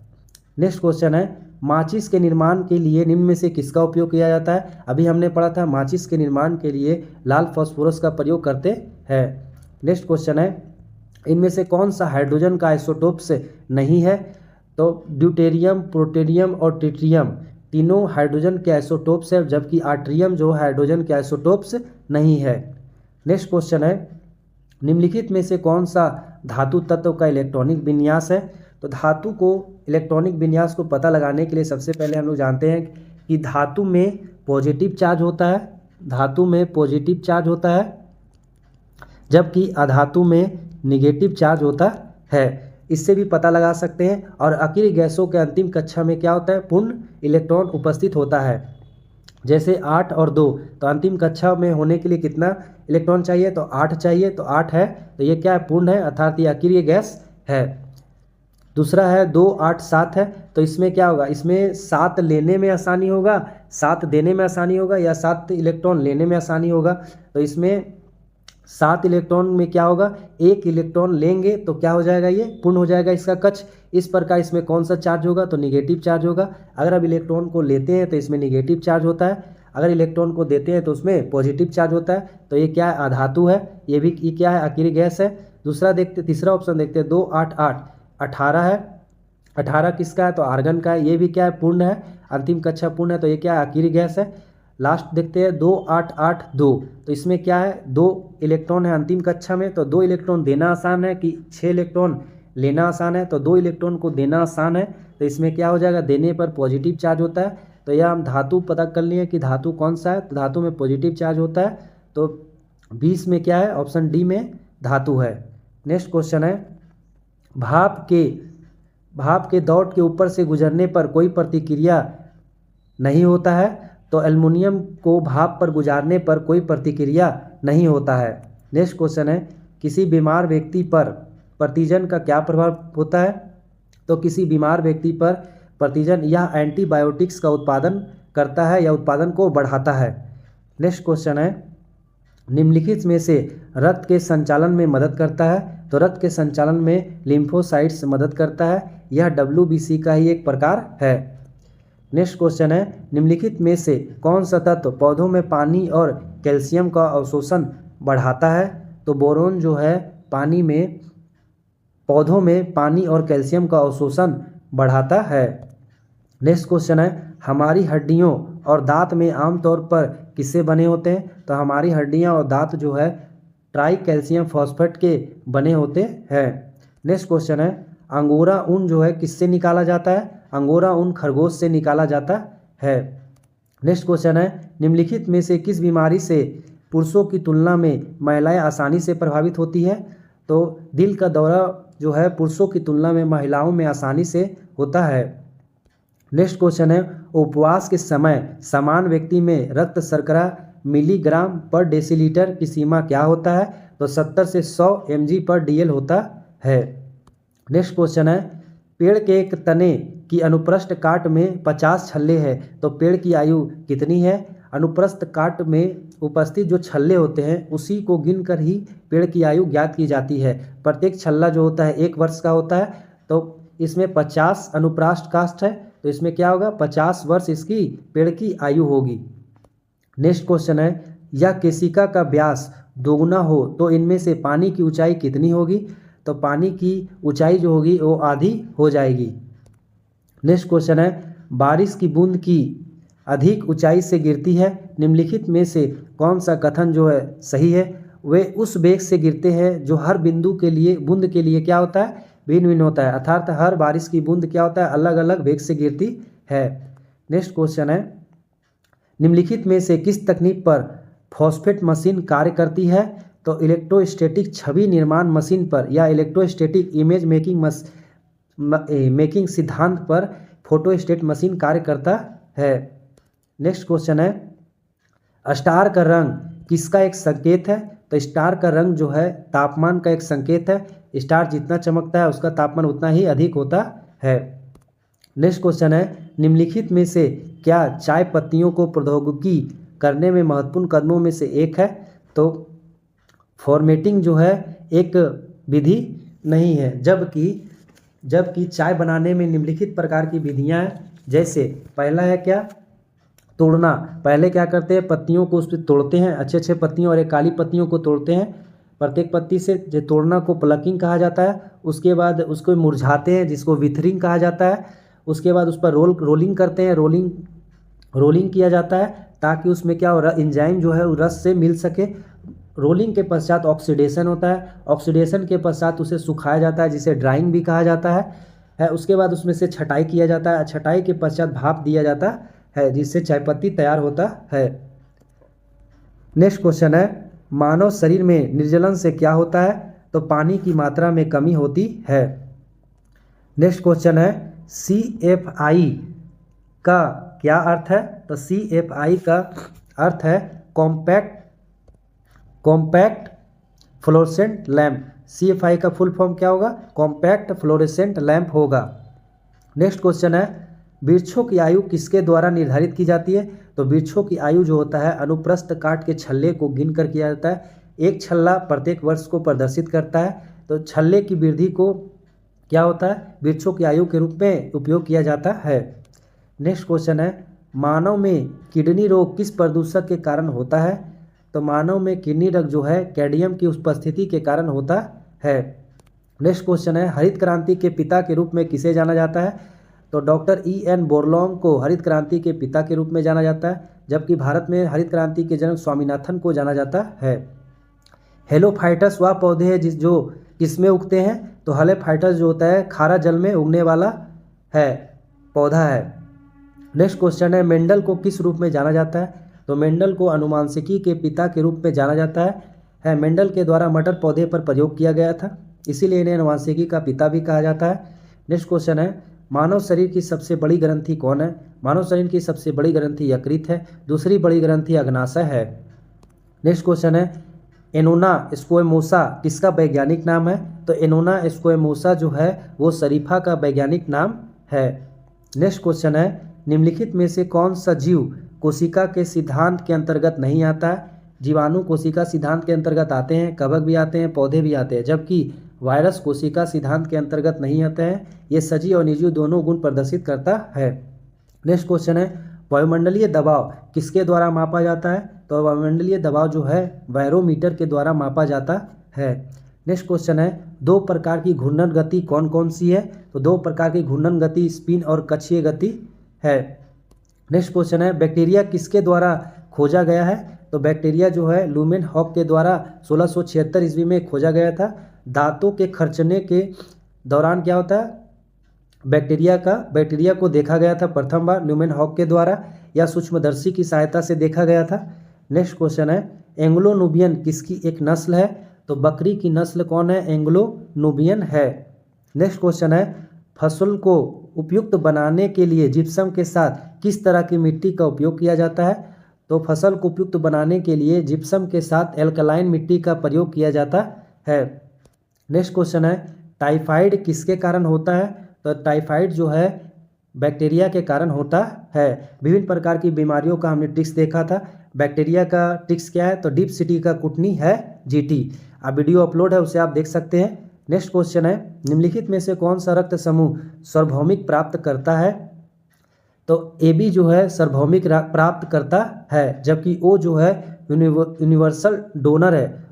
नेक्स्ट क्वेश्चन है, माचिस के निर्माण के लिए निम्न में से किसका उपयोग किया जाता है? अभी हमने पढ़ा था माचिस के निर्माण के लिए लाल फास्फोरस का प्रयोग करते हैं। नेक्स्ट क्वेश्चन है, इनमें से कौन सा हाइड्रोजन का आइसोटोप्स नहीं है? तो ड्यूटेरियम, प्रोटेरियम और ट्रिटियम तीनों हाइड्रोजन के आइसोटोप्स है, जबकि आर्ट्रियम जो हाइड्रोजन के आइसोटोप्स नहीं है। नेक्स्ट क्वेश्चन है, निम्नलिखित में से कौन सा धातु तत्व का इलेक्ट्रॉनिक विन्यास है? तो धातु को इलेक्ट्रॉनिक विन्यास को पता लगाने के लिए सबसे पहले हम लोग जानते हैं कि धातु में पॉजिटिव चार्ज होता है, धातु में पॉजिटिव चार्ज होता है, जबकि अधातु में निगेटिव चार्ज होता है। इससे भी पता लगा सकते हैं। और अक्रिय गैसों के अंतिम कक्षा में क्या होता है? पूर्ण इलेक्ट्रॉन उपस्थित होता है। जैसे 8 और 2, तो अंतिम कक्षा में होने के लिए कितना इलेक्ट्रॉन चाहिए? तो 8 चाहिए, तो 8 है, तो ये क्या है? पूर्ण है, अर्थात ये अक्रिय गैस है। दूसरा है 2, 8, 7 है, तो इसमें क्या होगा? इसमें 7 लेने में आसानी होगा, 7 देने में आसानी होगा, या 7 इलेक्ट्रॉन लेने में आसानी होगा? तो इसमें 7 इलेक्ट्रॉन में क्या होगा? 1 इलेक्ट्रॉन लेंगे तो क्या हो जाएगा? ये पूर्ण हो जाएगा इसका कक्ष। इस प्रकार इसमें कौन सा चार्ज होगा? तो निगेटिव चार्ज होगा। अगर आप इलेक्ट्रॉन को लेते हैं तो इसमें निगेटिव चार्ज होता है, अगर इलेक्ट्रॉन को देते हैं तो उसमें पॉजिटिव चार्ज होता है। तो ये क्या है? अधातु है। ये क्या है? अक्रिय गैस है। दूसरा देखते, तीसरा ऑप्शन देखते हैं, 2, 8, 8, 18 है। 18 किसका है? तो आर्गन का है। ये भी क्या है? पूर्ण है, अंतिम कक्षा पूर्ण है, तो ये क्या है? अक्रिय गैस है। लास्ट देखते हैं 2, 8, 8, 2, तो इसमें क्या है? 2 इलेक्ट्रॉन है अंतिम कक्षा में, तो 2 इलेक्ट्रॉन देना आसान है कि 6 इलेक्ट्रॉन लेना आसान है? तो 2 इलेक्ट्रॉन को देना आसान है, तो इसमें क्या हो जाएगा? देने पर पॉजिटिव चार्ज होता है। तो यह हम धातु पता कर लिए कि धातु कौन सा है, तो धातु में पॉजिटिव चार्ज होता है। तो 20 में क्या है? ऑप्शन डी में धातु है। नेक्स्ट क्वेश्चन है, भाप के दौड़ के ऊपर से गुजरने पर कोई प्रतिक्रिया नहीं होता है, तो एल्युमिनियम को भाप पर गुजारने पर कोई प्रतिक्रिया नहीं होता है। नेक्स्ट क्वेश्चन है, किसी बीमार व्यक्ति पर प्रतिजन का क्या प्रभाव होता है? तो किसी बीमार व्यक्ति पर प्रतिजन यह एंटीबायोटिक्स का उत्पादन करता है या उत्पादन को बढ़ाता है। नेक्स्ट क्वेश्चन है, निम्नलिखित में से रक्त के संचालन में मदद करता है? तो रक्त के संचालन में लिम्फोसाइट्स मदद करता है, यह WBC का ही एक प्रकार है। नेक्स्ट क्वेश्चन है, निम्नलिखित में से कौन सा तत्व पौधों में पानी और कैल्शियम का अवशोषण बढ़ाता है? तो बोरोन जो है पौधों में पानी और कैल्शियम का अवशोषण बढ़ाता है। नेक्स्ट क्वेश्चन है, हमारी हड्डियों और दांत में आमतौर पर किससे बने होते हैं? तो हमारी हड्डियां और दांत जो है ट्राई कैल्शियम फॉस्फेट के बने होते हैं। नेक्स्ट क्वेश्चन है, अंगोरा ऊन जो है किससे निकाला जाता है? अंगोरा ऊन खरगोश से निकाला जाता है। नेक्स्ट क्वेश्चन है, निम्नलिखित में से किस बीमारी से पुरुषों की तुलना में महिलाएं आसानी से प्रभावित होती है? तो दिल का दौरा जो है पुरुषों की तुलना में महिलाओं में आसानी से होता है। नेक्स्ट क्वेश्चन है, उपवास के समय समान व्यक्ति में रक्त शर्करा मिलीग्राम पर डेसीलीटर की सीमा क्या होता है? तो 70 से 100 mg/dl होता है। नेक्स्ट क्वेश्चन है, पेड़ के एक तने की अनुप्रस्थ काट में 50 छल्ले हैं, तो पेड़ की आयु कितनी है? अनुप्रस्थ काट में उपस्थित जो छल्ले होते हैं उसी को गिनकर ही पेड़ की आयु ज्ञात की जाती है। प्रत्येक छल्ला जो होता है 1 वर्ष का होता है, तो इसमें 50 अनुप्रस्थ काष्ठ है, तो इसमें क्या होगा? 50 वर्ष इसकी पेड़ की आयु होगी। नेक्स्ट क्वेश्चन है, यह केशिका का व्यास दोगुना हो तो इनमें से पानी की ऊंचाई कितनी होगी? तो पानी की ऊंचाई जो होगी वो आधी हो जाएगी। नेक्स्ट क्वेश्चन है, बारिश की बूंद की अधिक ऊंचाई से गिरती है, निम्नलिखित में से कौन सा कथन जो है सही है? वे उस वेग से गिरते हैं जो हर बूंद के लिए क्या होता है? भिन्न भिन्न होता है, अर्थात हर बारिश की बूंद क्या होता है? अलग अलग वेग से गिरती है। नेक्स्ट क्वेश्चन है, निम्नलिखित में से किस तकनीक पर फॉस्फेट मशीन कार्य करती है? तो इलेक्ट्रोस्टैटिक छवि निर्माण मशीन पर या इलेक्ट्रोस्टैटिक इमेज मेकिंग सिद्धांत पर फोटोस्टेट मशीन कार्य करता है। नेक्स्ट क्वेश्चन है, स्टार का रंग किसका एक संकेत है? तो स्टार का रंग जो है तापमान का एक संकेत है। स्टार जितना चमकता है उसका तापमान उतना ही अधिक होता है। नेक्स्ट क्वेश्चन है, निम्नलिखित में से क्या चाय पत्तियों को प्रौद्योगिकी करने में महत्वपूर्ण कदमों में से एक है? तो फॉर्मेटिंग जो है एक विधि नहीं है, जबकि चाय बनाने में निम्नलिखित प्रकार की विधियां हैं। जैसे पहला है क्या, तोड़ना। पहले क्या करते हैं, पत्तियों को उस पर तोड़ते हैं, अच्छे अच्छे पत्तियों और एक काली पत्तियों को तोड़ते हैं, प्रत्येक पत्ती से। जो तोड़ना को प्लकिंग कहा जाता है। उसके बाद उसको मुरझाते हैं, जिसको विथरिंग कहा जाता है। उसके बाद उस पर रोलिंग करते हैं, रोलिंग किया जाता है ताकि उसमें क्या हो, एंजाइम जो है वो रस से मिल सके। रोलिंग के पश्चात ऑक्सीडेशन होता है, ऑक्सीडेशन के पश्चात उसे सुखाया जाता है, जिसे ड्राइंग भी कहा जाता है। उसके बाद उसमें से छटाई किया जाता है, छटाई के पश्चात भाप दिया जाता है, जिससे चाय पत्ती तैयार होता है। नेक्स्ट क्वेश्चन है, मानव शरीर में निर्जलन से क्या होता है, तो पानी की मात्रा में कमी होती है। नेक्स्ट क्वेश्चन है, CFI का क्या अर्थ है, तो CFI का अर्थ है कॉम्पैक्ट फ्लोरेसेंट लैंप। CFI का फुल फॉर्म क्या होगा, कॉम्पैक्ट फ्लोरेसेंट लैंप होगा। नेक्स्ट क्वेश्चन है, वृक्षों की आयु किसके द्वारा निर्धारित की जाती है, तो वृक्षों की आयु जो होता है अनुप्रस्थ काट के छल्ले को गिन कर किया जाता है। एक छल्ला प्रत्येक वर्ष को प्रदर्शित करता है, तो छल्ले की वृद्धि को क्या होता है, वृक्षों की आयु के रूप में उपयोग किया जाता है। नेक्स्ट क्वेश्चन है, मानव में किडनी रोग किस प्रदूषक के कारण होता है, तो मानव में किडनी रोग जो है कैडमियम की उपस्थिति के कारण होता है। नेक्स्ट क्वेश्चन है, हरित क्रांति के पिता के रूप में किसे जाना जाता है, तो डॉक्टर E.N. बोरलॉग को हरित क्रांति के पिता के रूप में जाना जाता है, जबकि भारत में हरित क्रांति के जनक स्वामीनाथन को जाना जाता है। हेलोफाइटस वह पौधे हैं जो किसमें उगते हैं, तो हेलोफाइटस जो होता है खारा जल में उगने वाला है पौधा है। नेक्स्ट क्वेश्चन है, मेंडल को किस रूप में जाना जाता है, तो मेंडल को अनुवांशिकी के पिता के रूप में जाना जाता है। मेंडल के द्वारा मटर पौधे पर प्रयोग किया गया था, इसीलिए इन्हें अनुवांशिकी का पिता भी कहा जाता है। नेक्स्ट क्वेश्चन है, मानव शरीर की सबसे बड़ी ग्रंथि कौन है, मानव शरीर की सबसे बड़ी ग्रंथि यकृत है, दूसरी बड़ी ग्रंथि अग्नाशय है। नेक्स्ट क्वेश्चन है, एनोना स्क्वेमोसा किसका वैज्ञानिक नाम है, तो एनोना स्क्वेमोसा जो है वो शरीफा का वैज्ञानिक नाम है। नेक्स्ट क्वेश्चन है, निम्नलिखित में से कौन सा जीव कोशिका के सिद्धांत के अंतर्गत नहीं आता है, जीवाणु कोशिका सिद्धांत के अंतर्गत आते हैं, कवक भी आते हैं, पौधे भी आते हैं, जबकि वायरस कोशिका सिद्धांत के अंतर्गत नहीं आते हैं। ये सजीव और निर्जीव दोनों गुण प्रदर्शित करता है। नेक्स्ट क्वेश्चन है, वायुमंडलीय दबाव किसके द्वारा मापा जाता है, तो वायुमंडलीय दबाव जो है बैरोमीटर के द्वारा मापा जाता है। नेक्स्ट क्वेश्चन है, दो प्रकार की घूर्णन गति कौन कौन सी है, तो दो प्रकार की घूर्णन गति स्पिन और कक्षीय गति है। नेक्स्ट क्वेश्चन है, बैक्टीरिया किसके द्वारा खोजा गया है, तो बैक्टीरिया जो है लूमेन हॉक के द्वारा 1676 ईस्वी में खोजा गया था। दांतों के खर्चने के दौरान क्या होता है, बैक्टीरिया को देखा गया था प्रथम बार लूमेन हॉक के द्वारा या सूक्ष्मदर्शी की सहायता से देखा गया था। नेक्स्ट क्वेश्चन है, एंग्लो नूबियन किसकी एक नस्ल है, तो बकरी की नस्ल कौन है, एंग्लो नूबियन है। नेक्स्ट क्वेश्चन है, फसल को उपयुक्त बनाने के लिए जिप्सम के साथ किस तरह की मिट्टी का उपयोग किया जाता है, तो फसल को उपयुक्त बनाने के लिए जिप्सम के साथ एल्कलाइन मिट्टी का प्रयोग किया जाता है। नेक्स्ट क्वेश्चन है, टाइफाइड किसके कारण होता है, तो टाइफाइड जो है बैक्टीरिया के कारण होता है। विभिन्न प्रकार की बीमारियों का हमने ट्रिक्स देखा था। बैक्टीरिया का ट्रिक्स क्या है, तो डीप सिटी का कुटनी है GT। अब वीडियो अपलोड है, उसे आप देख सकते हैं। नेक्स्ट क्वेश्चन है, निम्नलिखित में से कौन सा रक्त समूह सार्वभौमिक प्राप्त करता है, तो AB जो है सार्वभौमिक प्राप्त करता है, जबकि O जो है यूनिवर्सल डोनर है।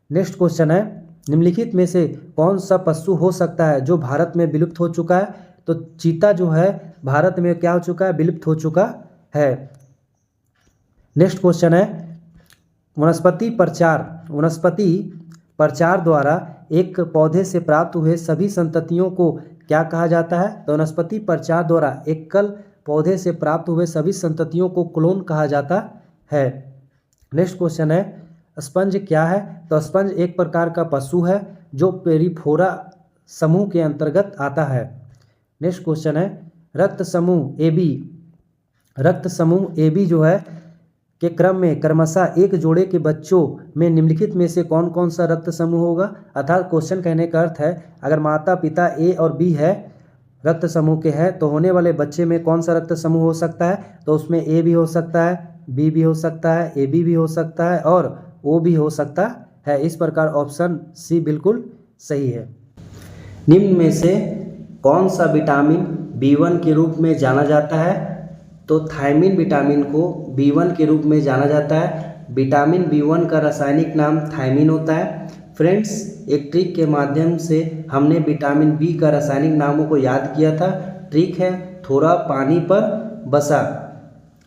नेक्स्ट क्वेश्चन है, निम्नलिखित में से कौन सा पशु हो सकता है जो भारत में विलुप्त हो चुका है, तो चीता जो है भारत में क्या हो चुका है, विलुप्त हो चुका है। नेक्स्ट क्वेश्चन है, वनस्पति प्रचार द्वारा एक पौधे से प्राप्त हुए सभी संततियों को क्या कहा जाता है, तो वनस्पति प्रचार द्वारा एकल पौधे से प्राप्त हुए सभी संततियों को क्लोन कहा जाता है। नेक्स्ट क्वेश्चन है, स्पंज क्या है, तो स्पंज एक प्रकार का पशु है जो पेरिफोरा समूह के अंतर्गत आता है। नेक्स्ट क्वेश्चन है, रक्त समूह AB जो है के क्रम में क्रमशः एक जोड़े के बच्चों में निम्नलिखित में से कौन कौन सा रक्त समूह होगा, अर्थात क्वेश्चन कहने का अर्थ है अगर माता पिता A और B है रक्त समूह के हैं तो होने वाले बच्चे में कौन सा रक्त समूह हो सकता है, तो उसमें A भी हो सकता है, B भी हो सकता है, AB भी हो सकता है और O भी हो सकता है। इस प्रकार ऑप्शन C बिल्कुल सही है। निम्न में से कौन सा विटामिन B1 के रूप में जाना जाता है। तो थायमिन विटामिन को B1 के रूप में जाना जाता है। विटामिन B1 का रासायनिक नाम थायमिन होता है। फ्रेंड्स, एक ट्रिक के माध्यम से हमने विटामिन बी का रासायनिक नामों को याद किया था। ट्रिक है थोड़ा पानी पर बसा।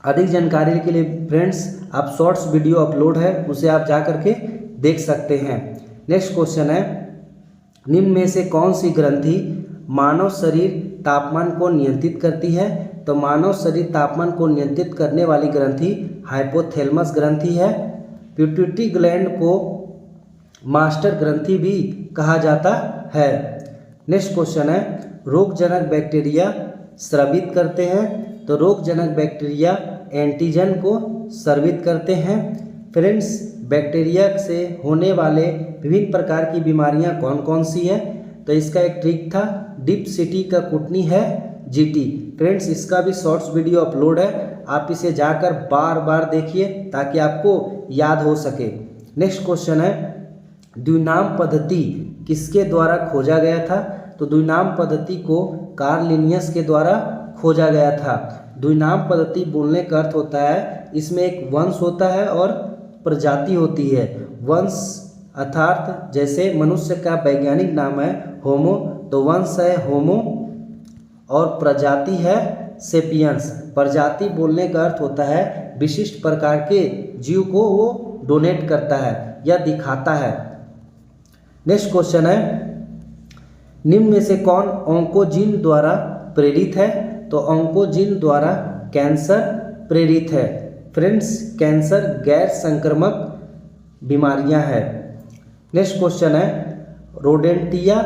अधिक जानकारी के लिए फ्रेंड्स आप शॉर्ट्स वीडियो अपलोड है, उसे आप जा करके देख सकते हैं। नेक्स्ट क्वेश्चन है, निम्न में से कौन सी ग्रंथि मानव शरीर तापमान को नियंत्रित करती है? तो मानव शरीर तापमान को नियंत्रित करने वाली ग्रंथि हाइपोथैलेमस ग्रंथि है। पिट्यूटरी ग्लैंड को मास्टर ग्रंथि भी कहा जाता है। नेक्स्ट क्वेश्चन है, रोगजनक बैक्टीरिया स्रावित करते हैं। तो रोगजनक बैक्टीरिया एंटीजन को स्रावित करते हैं। फ्रेंड्स, बैक्टीरिया से होने वाले विभिन्न प्रकार की बीमारियां कौन कौन सी है? तो इसका एक ट्रिक था, डीप सिटी का कुटनी है जीटी। फ्रेंड्स, इसका भी शॉर्ट्स वीडियो अपलोड है, आप इसे जाकर बार बार देखिए ताकि आपको याद हो सके। नेक्स्ट क्वेश्चन है, द्विनाम पद्धति किसके द्वारा खोजा गया था? तो द्विनाम पद्धति को कार्ल लिनियस के द्वारा खोजा गया था। द्विनाम पद्धति बोलने का अर्थ होता है इसमें एक वंश होता है और प्रजाति होती है। वंश अर्थात जैसे मनुष्य का वैज्ञानिक नाम है होमो, तो वंश है होमो और प्रजाति है सेपियंस। प्रजाति बोलने का अर्थ होता है विशिष्ट प्रकार के जीव को वो डोनेट करता है या दिखाता है। नेक्स्ट क्वेश्चन है, निम्न में से कौन ऑन्कोजीन द्वारा प्रेरित है? तो ऑन्कोजीन द्वारा कैंसर प्रेरित है। फ्रेंड्स, कैंसर गैर संक्रामक बीमारियां हैं। नेक्स्ट क्वेश्चन है, रोडेंटिया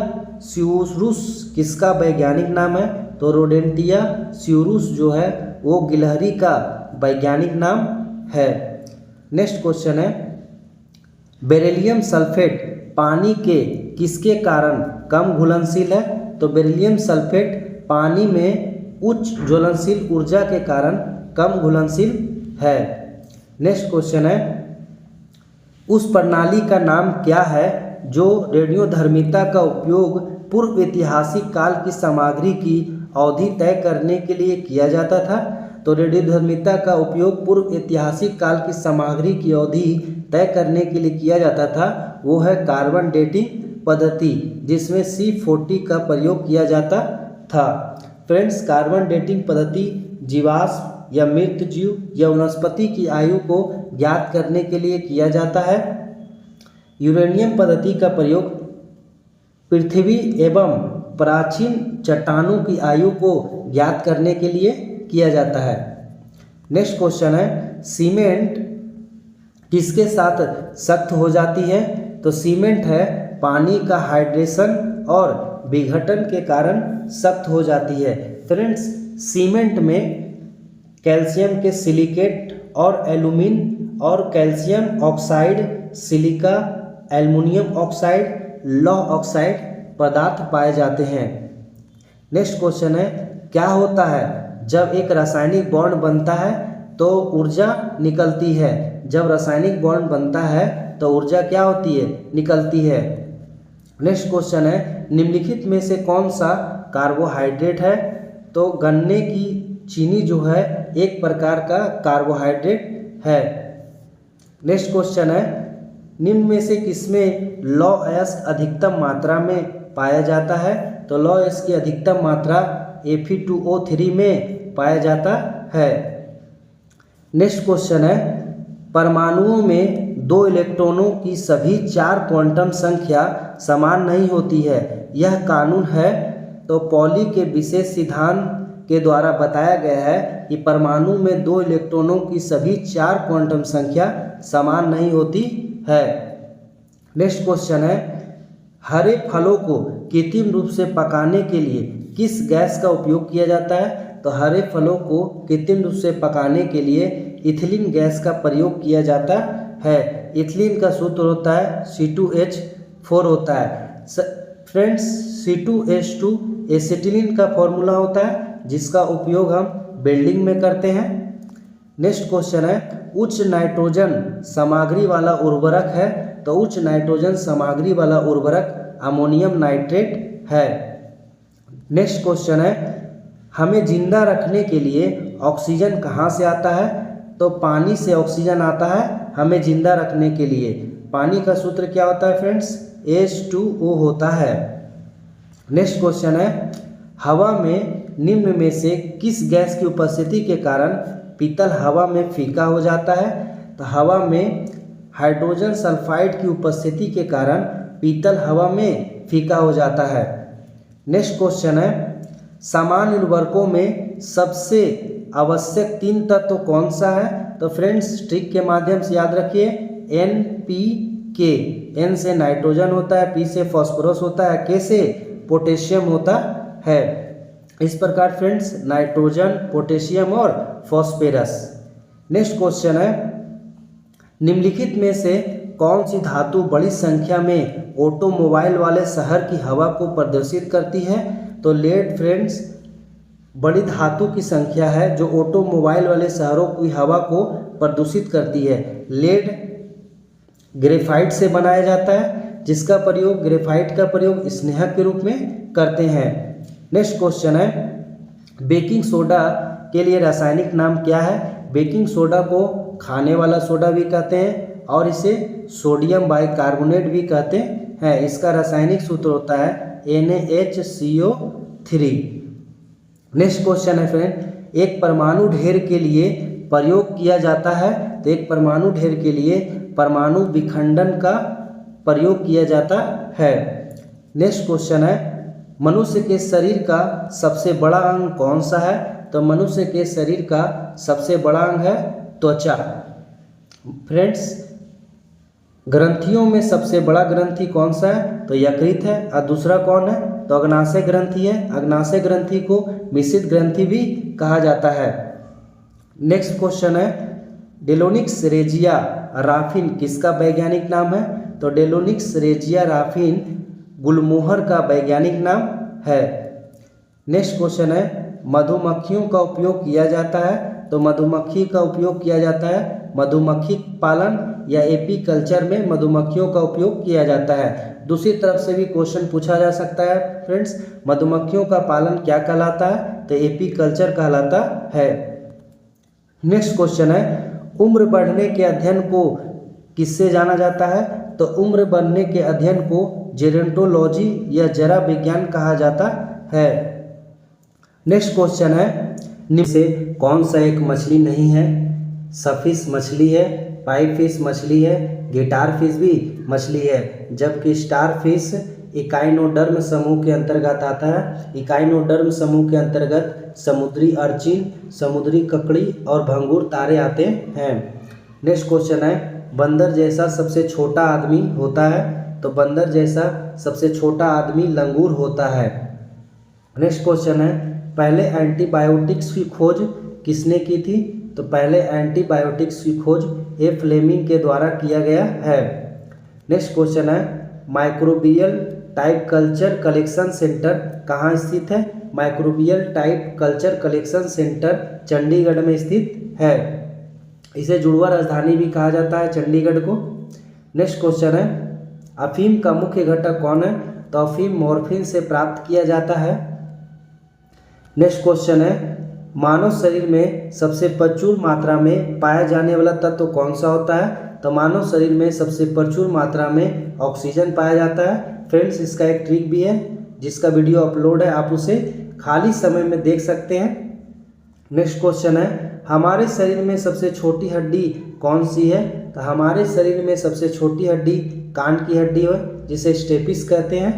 स्यूरुस किसका वैज्ञानिक नाम है? तो रोडेंटिया स्यूरुस जो है वो गिलहरी का वैज्ञानिक नाम है। नेक्स्ट क्वेश्चन है, बेरिलियम सल्फेट पानी के किसके कारण कम घुलनशील है? तो बेरिलियम सल्फेट पानी में उच्च ज्वलनशील ऊर्जा के कारण कम घुलनशील है। नेक्स्ट क्वेश्चन है, उस प्रणाली का नाम क्या है जो रेडियोधर्मिता का उपयोग पूर्व ऐतिहासिक काल की सामग्री की अवधि तय करने के लिए किया जाता था? तो रेडियोधर्मिता का उपयोग पूर्व ऐतिहासिक काल की सामग्री की अवधि तय करने के लिए किया जाता था, वो है कार्बन डेटिंग पद्धति, जिसमें C40 का प्रयोग किया जाता था। फ्रेंड्स, कार्बन डेटिंग पद्धति जीवाश्म या मृत जीव या वनस्पति की आयु को ज्ञात करने के लिए किया जाता है। यूरेनियम पद्धति का प्रयोग पृथ्वी एवं प्राचीन चट्टानों की आयु को ज्ञात करने के लिए किया जाता है। नेक्स्ट क्वेश्चन है, सीमेंट किसके साथ सख्त हो जाती है? तो सीमेंट है पानी का हाइड्रेशन और विघटन के कारण सख्त हो जाती है। फ्रेंड्स, सीमेंट में कैल्शियम के सिलिकेट और एल्यूमिन और calcium oxide, silica, aluminium oxide, लौह ऑक्साइड पदार्थ पाए जाते हैं। नेक्स्ट क्वेश्चन है, क्या होता है जब एक रासायनिक बॉन्ड बनता है तो ऊर्जा निकलती है? जब रासायनिक बॉन्ड बनता है तो ऊर्जा क्या होती है? निकलती है। नेक्स्ट क्वेश्चन है, निम्नलिखित में से कौन सा कार्बोहाइड्रेट है? तो गन्ने की चीनी जो है एक प्रकार का कार्बोहाइड्रेट है। नेक्स्ट क्वेश्चन है, निम्न में से किसमें लौह अयस्क अधिकतम मात्रा में पाया जाता है? तो लौह अयस्क की अधिकतम मात्रा Fe2O3 में पाया जाता है। नेक्स्ट क्वेश्चन है, परमाणुओं में 2 इलेक्ट्रॉनों की सभी 4 क्वांटम संख्या समान नहीं होती है, यह कानून है? तो पॉली के विशेष सिद्धांत के द्वारा बताया गया है कि परमाणु में 2 इलेक्ट्रॉनों की सभी 4 क्वांटम संख्या समान नहीं होती है। नेक्स्ट क्वेश्चन है, हरे फलों को कृत्रिम रूप से पकाने के लिए किस गैस का उपयोग किया जाता है? तो हरे फलों को कृत्रिम रूप से पकाने के लिए इथिलीन गैस का प्रयोग किया जाता है। इथिलीन का सूत्र होता है C2H4 होता है। फ्रेंड्स, C2H2 एसिटिलीन का फॉर्मूला होता है जिसका उपयोग हम बिल्डिंग में करते हैं। नेक्स्ट क्वेश्चन है, उच्च नाइट्रोजन सामग्री वाला उर्वरक है? तो उच्च नाइट्रोजन सामग्री वाला उर्वरक अमोनियम नाइट्रेट है। नेक्स्ट क्वेश्चन है, हमें जिंदा रखने के लिए ऑक्सीजन कहाँ से आता है? तो पानी से ऑक्सीजन आता है हमें जिंदा रखने के लिए। पानी का सूत्र क्या होता है फ्रेंड्स? H2O होता है। नेक्स्ट क्वेश्चन है, हवा में निम्न में से किस गैस की उपस्थिति के कारण पीतल हवा में फीका हो जाता है? तो हवा में हाइड्रोजन सल्फाइड की उपस्थिति के कारण पीतल हवा में फीका हो जाता है। नेक्स्ट क्वेश्चन है, सामान्य उर्वरकों में सबसे आवश्यक 3 तत्व कौन सा है? तो फ्रेंड्स ट्रिक के माध्यम से याद रखिए, NPK, N से नाइट्रोजन होता है, P से फास्फोरस होता है, K से पोटेशियम होता है। इस प्रकार फ्रेंड्स नाइट्रोजन, पोटेशियम और फास्फोरस। नेक्स्ट क्वेश्चन है, निम्नलिखित में से कौन सी धातु बड़ी संख्या में ऑटोमोबाइल वाले शहर की हवा को प्रदूषित करती है? तो लेड फ्रेंड्स बड़ी धातु की संख्या है जो ऑटोमोबाइल वाले शहरों की हवा को प्रदूषित करती है। लेड ग्रेफाइट से बनाया जाता है, जिसका प्रयोग ग्रेफाइट का प्रयोग स्नेहक के रूप में करते हैं। नेक्स्ट क्वेश्चन है, बेकिंग सोडा के लिए रासायनिक नाम क्या है? बेकिंग सोडा को खाने वाला सोडा भी कहते हैं और इसे सोडियम बाइकार्बोनेट भी कहते हैं। इसका रासायनिक सूत्र होता है NaHCO3। नेक्स्ट क्वेश्चन है फ्रेंड, एक परमाणु ढेर के लिए प्रयोग किया जाता है। तो एक परमाणु ढेर के लिए परमाणु विखंडन का प्रयोग किया जाता है। नेक्स्ट क्वेश्चन है, मनुष्य के शरीर का सबसे बड़ा अंग कौन सा है? तो मनुष्य के शरीर का सबसे बड़ा अंग है त्वचा। फ्रेंड्स ग्रंथियों में सबसे बड़ा ग्रंथि कौन सा है? तो यकृत है। और दूसरा कौन है? तो अग्नाशय ग्रंथि है। अग्नाशय ग्रंथि को मिश्रित ग्रंथि भी कहा जाता है। नेक्स्ट क्वेश्चन है, डेलोनिक्स रेजिया राफिन किसका वैज्ञानिक नाम है? तो डेलोनिक्स रेजिया राफिन गुलमोहर का वैज्ञानिक नाम है। नेक्स्ट क्वेश्चन है, मधुमक्खियों का उपयोग किया जाता है। तो मधुमक्खी का उपयोग किया जाता है मधुमक्खी पालन या एपीकल्चर में मधुमक्खियों का उपयोग किया जाता है। दूसरी तरफ से भी क्वेश्चन पूछा जा सकता है फ्रेंड्स, मधुमक्खियों का पालन क्या कहलाता है? तो एपीकल्चर कहलाता है। नेक्स्ट क्वेश्चन है, उम्र बढ़ने के अध्ययन को किससे जाना जाता है? तो उम्र बढ़ने के अध्ययन को जेरोंटोलॉजी या जरा विज्ञान कहा जाता है। नेक्स्ट क्वेश्चन है, निम्न से कौन सा एक मछली नहीं है? सफिश मछली है, पाइप फिश मछली है, गिटार फिश भी मछली है, जबकि स्टार फिश इकाइनोडर्म समूह के अंतर्गत आता है। इकाइनोडर्म समूह के अंतर्गत समुद्री अर्चिन, समुद्री ककड़ी और भंगूर तारे आते हैं। नेक्स्ट क्वेश्चन है, बंदर जैसा सबसे छोटा आदमी होता है। तो बंदर जैसा सबसे छोटा आदमी लंगूर होता है। नेक्स्ट क्वेश्चन है, पहले एंटीबायोटिक्स की खोज किसने की थी? तो पहले एंटीबायोटिक्स की खोज ए फ्लेमिंग के द्वारा किया गया है। नेक्स्ट क्वेश्चन है, microbial type culture collection centre कहाँ स्थित है? Microbial type culture collection centre Chandigarh में स्थित है। इसे जुड़वा राजधानी भी कहा जाता है चंडीगढ़ को। नेक्स्ट क्वेश्चन है, अफीम का मुख्य घटक कौन है? तो अफीम मॉर्फिन से प्राप्त किया जाता है। नेक्स्ट क्वेश्चन है, मानव शरीर में सबसे प्रचुर मात्रा में पाया जाने वाला तत्व कौन सा होता है? तो मानव शरीर में सबसे प्रचुर मात्रा में ऑक्सीजन पाया जाता है। फ्रेंड्स इसका एक ट्रिक भी है जिसका वीडियो अपलोड है, आप उसे खाली समय में देख सकते हैं। नेक्स्ट क्वेश्चन है, हमारे शरीर में सबसे छोटी हड्डी कौन सी है? तो हमारे शरीर में सबसे छोटी हड्डी कान की हड्डी है, जिसे स्टेपिस कहते हैं।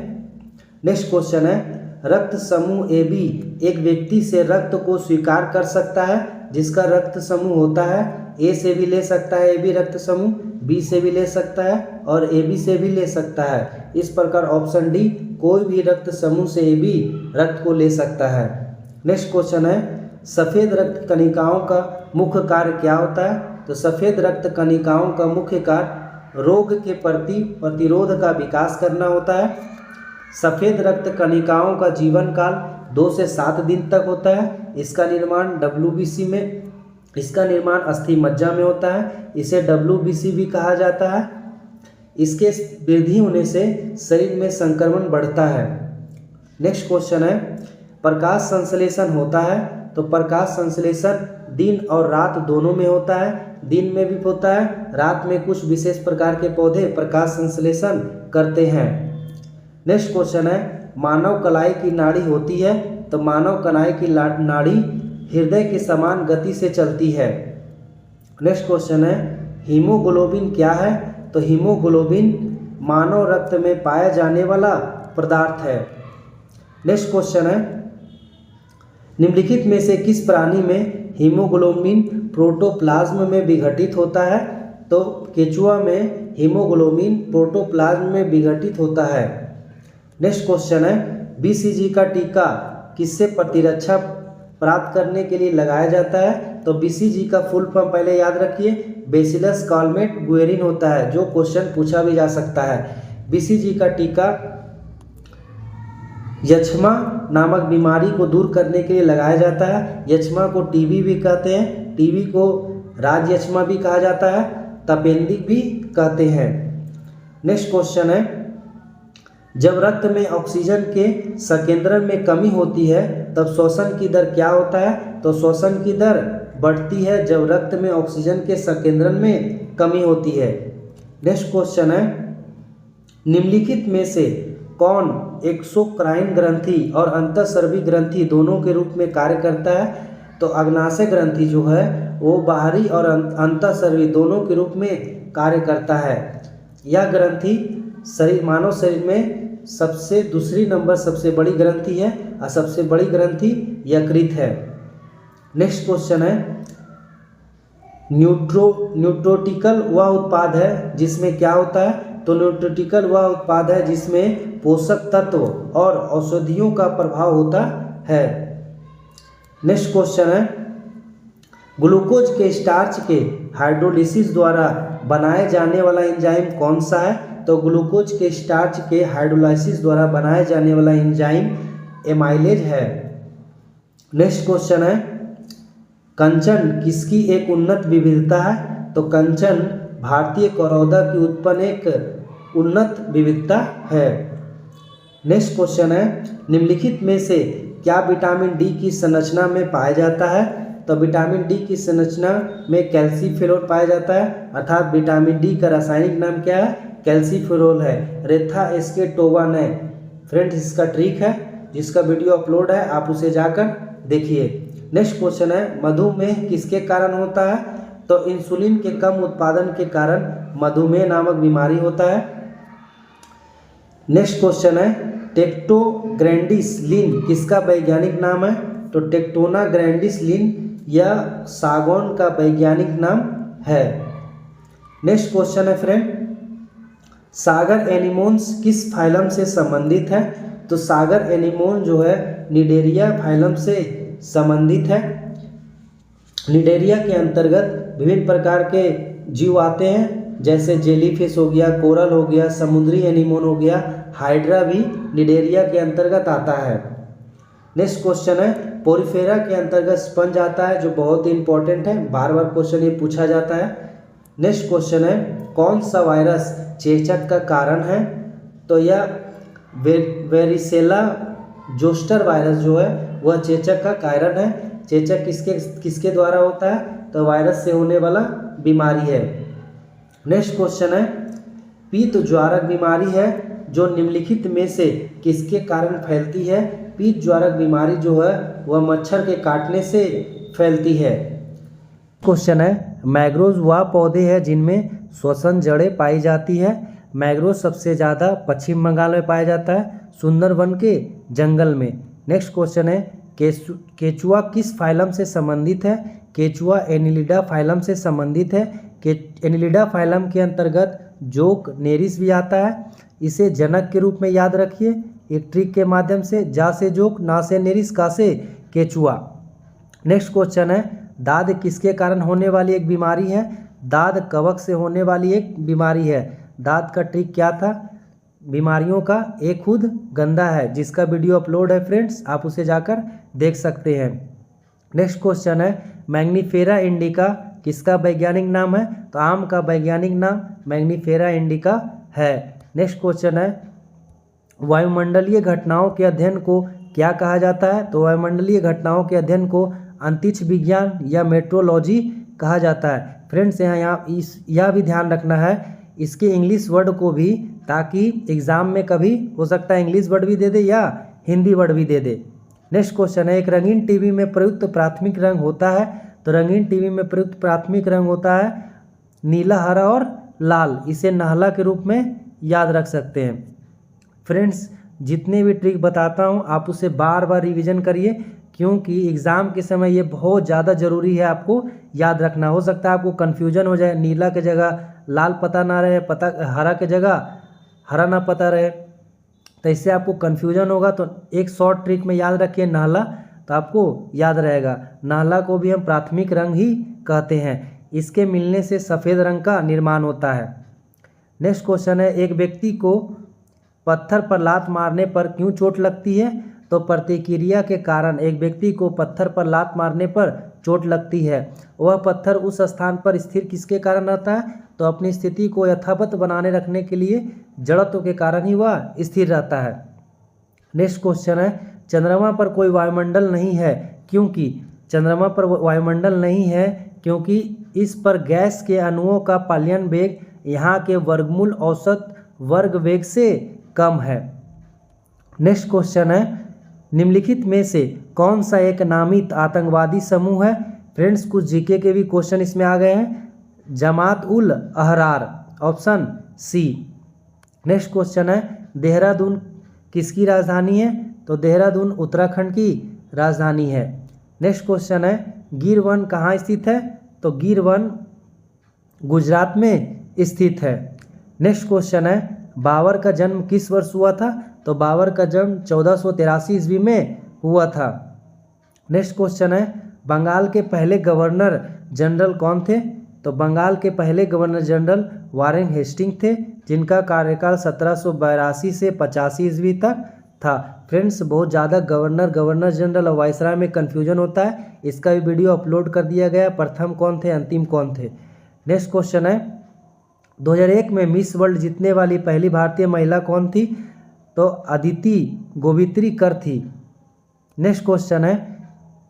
नेक्स्ट क्वेश्चन है, रक्त समूह AB एक व्यक्ति से रक्त को स्वीकार कर सकता है जिसका रक्त समूह होता है A से भी ले सकता है AB रक्त समूह, B से भी ले सकता है और AB से भी ले सकता है। इस प्रकार ऑप्शन डी कोई भी रक्त समूह से AB रक्त को ले सकता है। नेक्स्ट क्वेश्चन है, सफ़ेद रक्त कणिकाओं का मुख्य कार्य क्या होता है? तो सफ़ेद रक्त कणिकाओं का मुख्य कार्य रोग के प्रति प्रतिरोध का विकास करना होता है। सफ़ेद रक्त कणिकाओं का जीवन काल 2 से 7 दिन तक होता है। इसका निर्माण WBC में, इसका निर्माण अस्थि मज्जा में होता है। इसे WBC भी कहा जाता है। इसके वृद्धि होने से शरीर में संक्रमण बढ़ता है। नेक्स्ट क्वेश्चन है, प्रकाश संश्लेषण होता है तो प्रकाश संश्लेषण दिन और रात दोनों में होता है। दिन में भी होता है, रात में कुछ विशेष प्रकार के पौधे प्रकाश संश्लेषण करते हैं। नेक्स्ट क्वेश्चन है, मानव कलाई की नाड़ी होती है तो मानव कलाई की नाड़ी हृदय के समान गति से चलती है। नेक्स्ट क्वेश्चन है, हीमोग्लोबिन क्या है तो हीमोग्लोबिन मानव रक्त में पाया जाने वाला पदार्थ है। नेक्स्ट क्वेश्चन है, निम्नलिखित में से किस प्राणी में हीमोग्लोबिन प्रोटोप्लाज्म में विघटित होता है तो केचुआ में हीमोग्लोबिन प्रोटोप्लाज्म में विघटित होता है। नेक्स्ट क्वेश्चन है, बीसीजी का टीका किससे प्रतिरक्षा प्राप्त करने के लिए लगाया जाता है तो बीसीजी का फुल फॉर्म पहले याद रखिए, बेसिलस कॉलमेट गुएरिन होता है, जो क्वेश्चन पूछा भी जा सकता है। बीसीजी का टीका यक्ष्मा नामक बीमारी को दूर करने के लिए लगाया जाता है। यक्ष्मा को टीबी भी कहते हैं, टीबी को राजयक्ष्मा भी कहा जाता है, तपेंदिक भी कहते हैं। नेक्स्ट क्वेश्चन है, जब रक्त में ऑक्सीजन के संकेंद्रण में कमी होती है तब श्वसन की दर क्या होता है तो श्वसन की दर बढ़ती है जब रक्त में ऑक्सीजन के संकेंद्रण में कमी होती है। नेक्स्ट क्वेश्चन है, निम्नलिखित में से कौन एक्सोक्राइन ग्रंथि और अंतःस्रावी ग्रंथि दोनों के रूप में कार्य करता है तो अग्नाशय ग्रंथि जो है वो बाहरी और अंतःस्रावी दोनों के रूप में कार्य करता है। यह ग्रंथि मानव शरीर में दूसरी नंबर सबसे बड़ी ग्रंथि है और सबसे बड़ी ग्रंथि यकृत है। नेक्स्ट क्वेश्चन है, न्यूट्रोटिकल वह उत्पाद है जिसमें क्या होता है तो न्यूट्रोटिकल वह उत्पाद है जिसमें पोषक तत्व और औषधियों का प्रभाव होता है। नेक्स्ट क्वेश्चन है, ग्लूकोज के स्टार्च के हाइड्रोलिसिस द्वारा बनाए जाने वाला एंजाइम कौन सा है तो ग्लूकोज के स्टार्च के हाइड्रोलाइसिस द्वारा बनाए जाने वाला एंजाइम एमाइलेज है। नेक्स्ट क्वेश्चन है, कंचन किसकी एक उन्नत विविधता है तो कंचन भारतीय करौदा की उत्पन्न एक उन्नत विविधता है। नेक्स्ट क्वेश्चन है, निम्नलिखित में से क्या विटामिन डी की संरचना में पाया जाता है तो विटामिन डी की संरचना में कैल्सीफेरोल पाया जाता है, अर्थात विटामिन डी का रासायनिक नाम क्या है कैल्सीफेरोल है, रेथा एस्केटोवन है। फ्रेंड्स, इसका ट्रिक है जिसका वीडियो अपलोड है, आप उसे जाकर देखिए। नेक्स्ट क्वेश्चन है, मधुमेह किसके कारण होता है तो इंसुलिन के कम उत्पादन के कारण मधुमेह नामक बीमारी होता है। नेक्स्ट क्वेश्चन है, टेक्टोग्रैंडिस लिन किसका वैज्ञानिक नाम है तो टेक्टोना ग्रैंडिस लिन यह सागौन का वैज्ञानिक नाम है। नेक्स्ट क्वेश्चन है फ्रेंड, सागर एनीमोन्स किस फाइलम से संबंधित है तो सागर एनीमोन जो है निडेरिया फाइलम से संबंधित है। निडेरिया के अंतर्गत विभिन्न प्रकार के जीव आते हैं जैसे जेलीफिश हो गया, कोरल हो गया, समुद्री एनीमोन हो गया, हाइड्रा भी निडेरिया के अंतर्गत आता है। नेक्स्ट क्वेश्चन है, पोरिफेरा के अंतर्गत स्पंज आता है जो बहुत ही इंपॉर्टेंट है, बार बार क्वेश्चन ये पूछा जाता है। नेक्स्ट क्वेश्चन है, कौन सा वायरस चेचक का कारण है तो यह वेरिसेला जोस्टर वायरस जो है वह चेचक का कारण है। चेचक किसके द्वारा होता है तो वायरस से होने वाला बीमारी है। नेक्स्ट क्वेश्चन है, पीत ज्वारक बीमारी है जो निम्नलिखित में से किसके कारण फैलती है। पीत ज्वारक बीमारी जो है वह मच्छर के काटने से फैलती है। क्वेश्चन है, मैंग्रोव वह पौधे हैं जिनमें श्वसन जड़ें पाई जाती है। मैंग्रोव सबसे ज़्यादा पश्चिम बंगाल में पाया जाता है, सुंदरवन के जंगल में। नेक्स्ट क्वेश्चन है, केचुआ किस फाइलम से संबंधित है। केचुआ एनिलिडा फाइलम से संबंधित है। एनिलिडा फाइलम के अंतर्गत जोक नेरिस भी आता है। इसे जनक के रूप में याद रखिए एक ट्रिक के माध्यम से, जा से जोक, ना से नेरिस, का से केचुआ। नेक्स्ट क्वेश्चन है, दाद किसके कारण होने वाली एक बीमारी है। दाद कवक से होने वाली एक बीमारी है। दाद का ट्रिक क्या था, बीमारियों का एक खुद गंदा है, जिसका वीडियो अपलोड है फ्रेंड्स, आप उसे जाकर देख सकते हैं। नेक्स्ट क्वेश्चन है, मैग्नीफेरा इंडिका किसका वैज्ञानिक नाम है तो आम का वैज्ञानिक नाम मैग्नीफेरा इंडिका है। नेक्स्ट क्वेश्चन है, वायुमंडलीय घटनाओं के अध्ययन को क्या कहा जाता है? तो वायुमंडलीय घटनाओं के अध्ययन को अंतरिक्ष विज्ञान या मेट्रोलॉजी कहा जाता है। फ्रेंड्स यह भी ध्यान रखना है इसके इंग्लिश वर्ड को भी, ताकि एग्जाम में कभी हो सकता है इंग्लिश वर्ड भी दे दे या हिंदी वर्ड भी दे दे। नेक्स्ट क्वेश्चन है, एक रंगीन टीवी में प्रयुक्त प्राथमिक रंग होता है। तो रंगीन टीवी में प्रयुक्त प्राथमिक रंग होता है नीला, हरा और लाल। इसे नाहला के रूप में याद रख सकते हैं। फ्रेंड्स जितने भी ट्रिक बताता हूँ आप उसे बार बार रिवीजन करिए, क्योंकि एग्ज़ाम के समय ये बहुत ज़्यादा ज़रूरी है आपको याद रखना। हो सकता है आपको कन्फ्यूजन हो जाए, नीला के जगह लाल पता ना रहे, हरा के जगह हरा ना पता रहे, तो इससे आपको कन्फ्यूजन होगा। तो एक शॉर्ट ट्रिक में याद रखिए नाहला, तो आपको याद रहेगा। नाहला को भी हम प्राथमिक रंग ही कहते हैं। इसके मिलने से सफ़ेद रंग का निर्माण होता है। नेक्स्ट क्वेश्चन है, एक व्यक्ति को पत्थर पर लात मारने पर क्यों चोट लगती है? तो प्रतिक्रिया के कारण एक व्यक्ति को पत्थर पर लात मारने पर चोट लगती है। वह पत्थर उस स्थान पर स्थिर किसके कारण रहता है? तो अपनी स्थिति को यथावत बनाने रखने के लिए जड़त्व के कारण ही वह स्थिर रहता है। नेक्स्ट क्वेश्चन है, चंद्रमा पर कोई वायुमंडल नहीं है क्योंकि? चंद्रमा पर वायुमंडल नहीं है क्योंकि इस पर गैस के अणुओं का पालयन वेग यहाँ के वर्गमूल औसत वर्ग वेग से कम है। नेक्स्ट क्वेश्चन है, निम्नलिखित में से कौन सा एक नामित आतंकवादी समूह है? फ्रेंड्स कुछ जीके के भी क्वेश्चन इसमें आ गए हैं। Jamaat ul Ahrar, option C. Next question है, देहरादून किसकी राजधानी है? तो देहरादून उत्तराखंड की राजधानी है। नेक्स्ट क्वेश्चन है, गिर वन कहाँ स्थित है? तो गिर वन गुजरात में स्थित है। नेक्स्ट क्वेश्चन है, बाबर का जन्म किस वर्ष हुआ था? तो बाबर का जन्म 1483 ईस्वी में हुआ था। नेक्स्ट क्वेश्चन है, बंगाल के पहले गवर्नर जनरल कौन थे? तो बंगाल के पहले गवर्नर जनरल वारेन हेस्टिंग थे, जिनका कार्यकाल 1782 से 85 ईस्वी तक था। फ्रेंड्स बहुत ज़्यादा गवर्नर जनरल और वायसराय में कन्फ्यूजन होता है, इसका भी वीडियो अपलोड कर दिया गया। प्रथम कौन थे, अंतिम कौन थे। नेक्स्ट क्वेश्चन है, 2001 में मिस वर्ल्ड जीतने वाली पहली भारतीय महिला कौन थी? तो अदिति गोवित्री कर थी। नेक्स्ट क्वेश्चन है,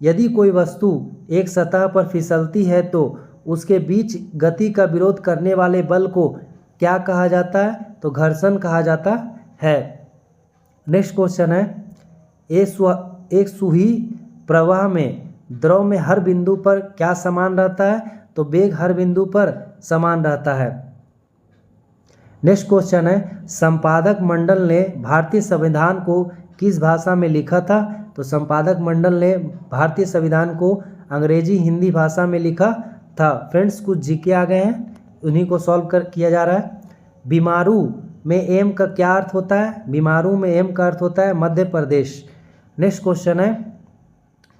यदि कोई वस्तु एक सतह पर फिसलती है तो उसके बीच गति का विरोध करने वाले बल को क्या कहा जाता है? तो घर्षण कहा जाता है। नेक्स्ट क्वेश्चन है, एक सुही प्रवाह में द्रव में हर बिंदु पर क्या समान रहता है? तो वेग हर बिंदु पर समान रहता है। नेक्स्ट क्वेश्चन है, संपादक मंडल ने भारतीय संविधान को किस भाषा में लिखा था? तो संपादक मंडल ने भारतीय संविधान को अंग्रेजी हिंदी भाषा में लिखा था। फ्रेंड्स कुछ जीके आ गए हैं, उन्हीं को सॉल्व किया जा रहा है। बीमारू में एम का क्या अर्थ होता है? बीमारू में एम का अर्थ होता है मध्य प्रदेश। नेक्स्ट क्वेश्चन है,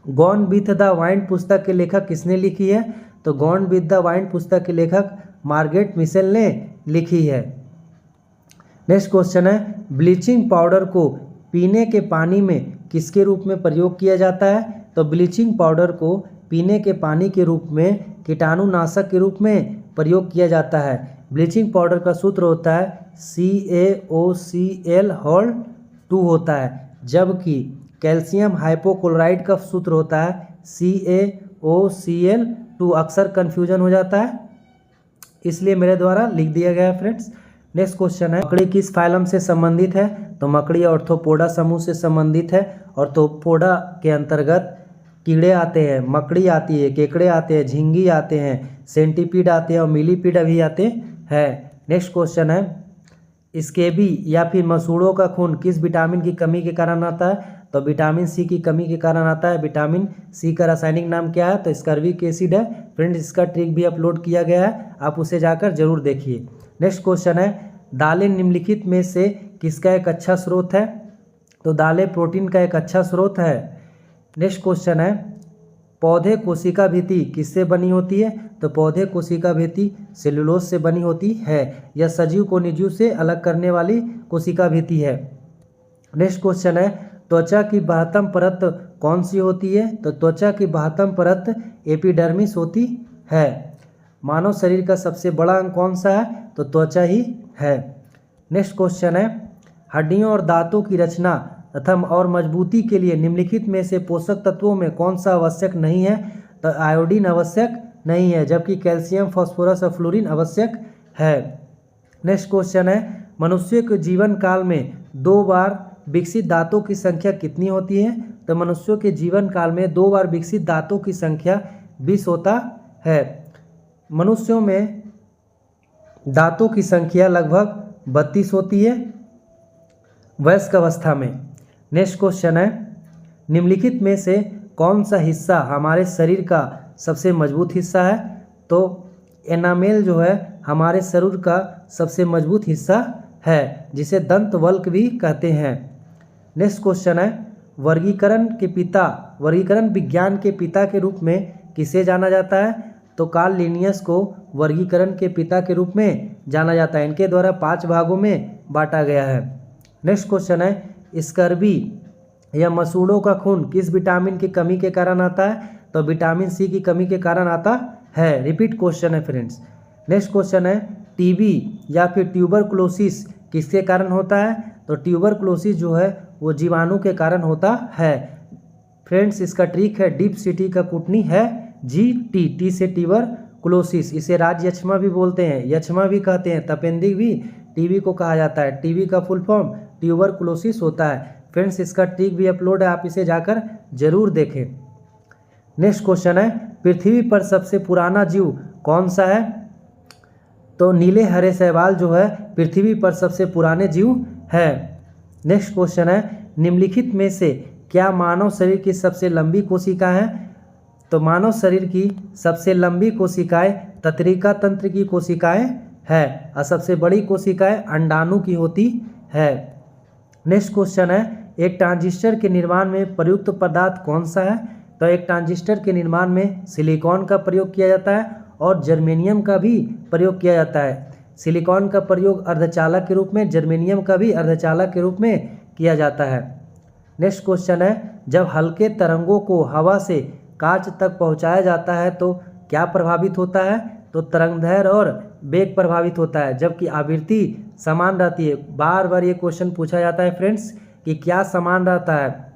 गॉन विथ द वाइंड पुस्तक के लेखक किसने लिखी है? तो गॉन विथ द वाइंड पुस्तक के लेखक मार्गरेट मिशेल ने लिखी है। नेक्स्ट क्वेश्चन है, ब्लीचिंग पाउडर को पीने के पानी में किसके रूप में प्रयोग किया जाता है? तो ब्लीचिंग पाउडर को पीने के पानी के रूप में कीटाणुनाशक के रूप में प्रयोग किया जाता है। ब्लीचिंग पाउडर का सूत्र होता है CaOCl होल 2 होता है, जबकि कैल्शियम हाइपोक्लोराइड का सूत्र होता है CaOCl2। अक्सर कन्फ्यूजन हो जाता है, इसलिए मेरे द्वारा लिख दिया गया है। फ्रेंड्स नेक्स्ट क्वेश्चन है, मकड़ी किस फाइलम से संबंधित है? तो मकड़ी ऑर्थोपोडा समूह से संबंधित है। ऑर्थोपोडा के अंतर्गत कीड़े आते हैं, मकड़ी आती है, केकड़े आते हैं, झींगी आते हैं, सेंटीपीड आते हैं और मिलीपीड भी आते हैं। नेक्स्ट क्वेश्चन है, स्केबी या फिर मसूड़ों का खून किस विटामिन की कमी के कारण आता है? तो विटामिन सी की कमी के कारण आता है। विटामिन सी का रासायनिक नाम क्या है? तो स्कर्विक एसिड है। फ्रेंड्स इसका ट्रिक भी अपलोड किया गया है, आप उसे जाकर जरूर देखिए। नेक्स्ट क्वेश्चन है, दालें निम्नलिखित में से किसका एक अच्छा स्रोत है? तो दालें प्रोटीन का एक अच्छा स्रोत है। नेक्स्ट क्वेश्चन है, पौधे कोशिका भित्ति किससे बनी होती है? तो पौधे कोशिका भित्ति सेलुलोज से बनी होती है। यह सजीव को निर्जीव से अलग करने वाली कोशिका भित्ति है। नेक्स्ट क्वेश्चन है, त्वचा की बाह्यतम परत कौन सी होती है? तो त्वचा की बाह्यतम परत एपिडर्मिस होती है। मानव शरीर का सबसे बड़ा अंग कौन सा है? तो त्वचा ही है। नेक्स्ट क्वेश्चन है, हड्डियों और दांतों की रचना तथा और मजबूती के लिए निम्नलिखित में से पोषक तत्वों में कौन सा आवश्यक नहीं है? तो आयोडीन आवश्यक नहीं है, जबकि कैल्शियम, फास्फोरस और फ्लोरीन आवश्यक है। नेक्स्ट क्वेश्चन है, मनुष्य के जीवन काल में 2 बार विकसित दांतों की संख्या कितनी होती है? तो मनुष्यों के जीवन काल में 2 बार विकसित दांतों की संख्या 20 होता है। मनुष्यों में दांतों की संख्या लगभग 32 होती है वयस्क अवस्था में। नेक्स्ट क्वेश्चन है, निम्नलिखित में से कौन सा हिस्सा हमारे शरीर का सबसे मजबूत हिस्सा है? तो एनामेल जो है हमारे शरीर का सबसे मजबूत हिस्सा है, जिसे दंत वल्क भी कहते हैं। नेक्स्ट क्वेश्चन है, वर्गीकरण विज्ञान के पिता के रूप में किसे जाना जाता है? तो कार्ल लिनियस को वर्गीकरण के पिता के रूप में जाना जाता है। इनके द्वारा 5 भागों में बांटा गया है। नेक्स्ट क्वेश्चन है, स्कर्वी या मसूड़ों का खून किस विटामिन की कमी के कारण आता है? तो विटामिन सी की कमी के कारण आता है। रिपीट क्वेश्चन है फ्रेंड्स। नेक्स्ट क्वेश्चन है, टीबी या फिर ट्यूबरकुलोसिस किसके कारण होता है? तो ट्यूबरकुलोसिस जो है वो जीवाणु के कारण होता है। फ्रेंड्स इसका ट्रिक है, डीप सिटी का कुटनी है GT, टी से ट्यूबरकुलोसिस। इसे राज यक्षमा भी बोलते हैं, यक्षमा भी कहते हैं, तपेंदिक भी टीबी को कहा जाता है। टीबी का फुल फॉर्म ट्यूबरकुलोसिस होता है। फ्रेंड्स इसका ट्रिक भी अपलोड है, आप इसे जाकर जरूर देखें। नेक्स्ट क्वेश्चन है, पृथ्वी पर सबसे पुराना जीव कौन सा है? तो नीले हरे शैवाल जो है पृथ्वी पर सबसे पुराने जीव है। नेक्स्ट क्वेश्चन है, निम्नलिखित में से क्या मानव शरीर की सबसे लंबी कोशिका है? तो मानव शरीर की सबसे लंबी कोशिकाएं तंत्रिका तंत्र की कोशिकाएं है और सबसे बड़ी कोशिकाएं अंडाणु की होती है। नेक्स्ट क्वेश्चन है, एक ट्रांजिस्टर के निर्माण में प्रयुक्त पदार्थ कौन सा है? तो एक ट्रांजिस्टर के निर्माण में सिलिकॉन का प्रयोग किया जाता है और जर्मेनियम का भी प्रयोग किया जाता है। सिलिकॉन का प्रयोग अर्धचालक के रूप में, जर्मेनियम का भी अर्धचालक के रूप में किया जाता है। नेक्स्ट क्वेश्चन है, जब हल्के तरंगों को हवा से कांच तक पहुंचाया जाता है तो क्या प्रभावित होता है? तो तरंगदैर्घ्य और वेग प्रभावित होता है, जबकि आवृत्ति समान रहती है। बार बार ये क्वेश्चन पूछा जाता है फ्रेंड्स कि क्या समान रहता है?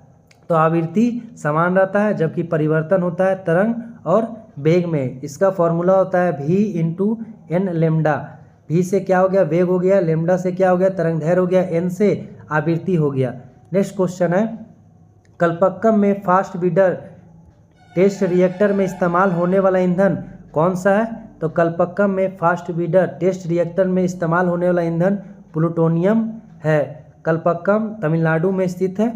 तो आवृत्ति समान रहता है, जबकि परिवर्तन होता है तरंग और वेग में। इसका फॉर्मूला होता है v into n lambda. v से क्या हो गया? वेग हो गया। लेमडा से क्या हो गया? तरंगदैर्घ्य हो गया। n से आवृत्ति हो गया। नेक्स्ट क्वेश्चन है, कल्पक्कम में फास्ट ब्रीडर टेस्ट रिएक्टर में इस्तेमाल होने वाला ईंधन कौन सा है? तो कल्पक्कम में फास्ट ब्रीडर टेस्ट रिएक्टर में इस्तेमाल होने वाला ईंधन प्लूटोनियम है। कल्पक्कम तमिलनाडु में स्थित है।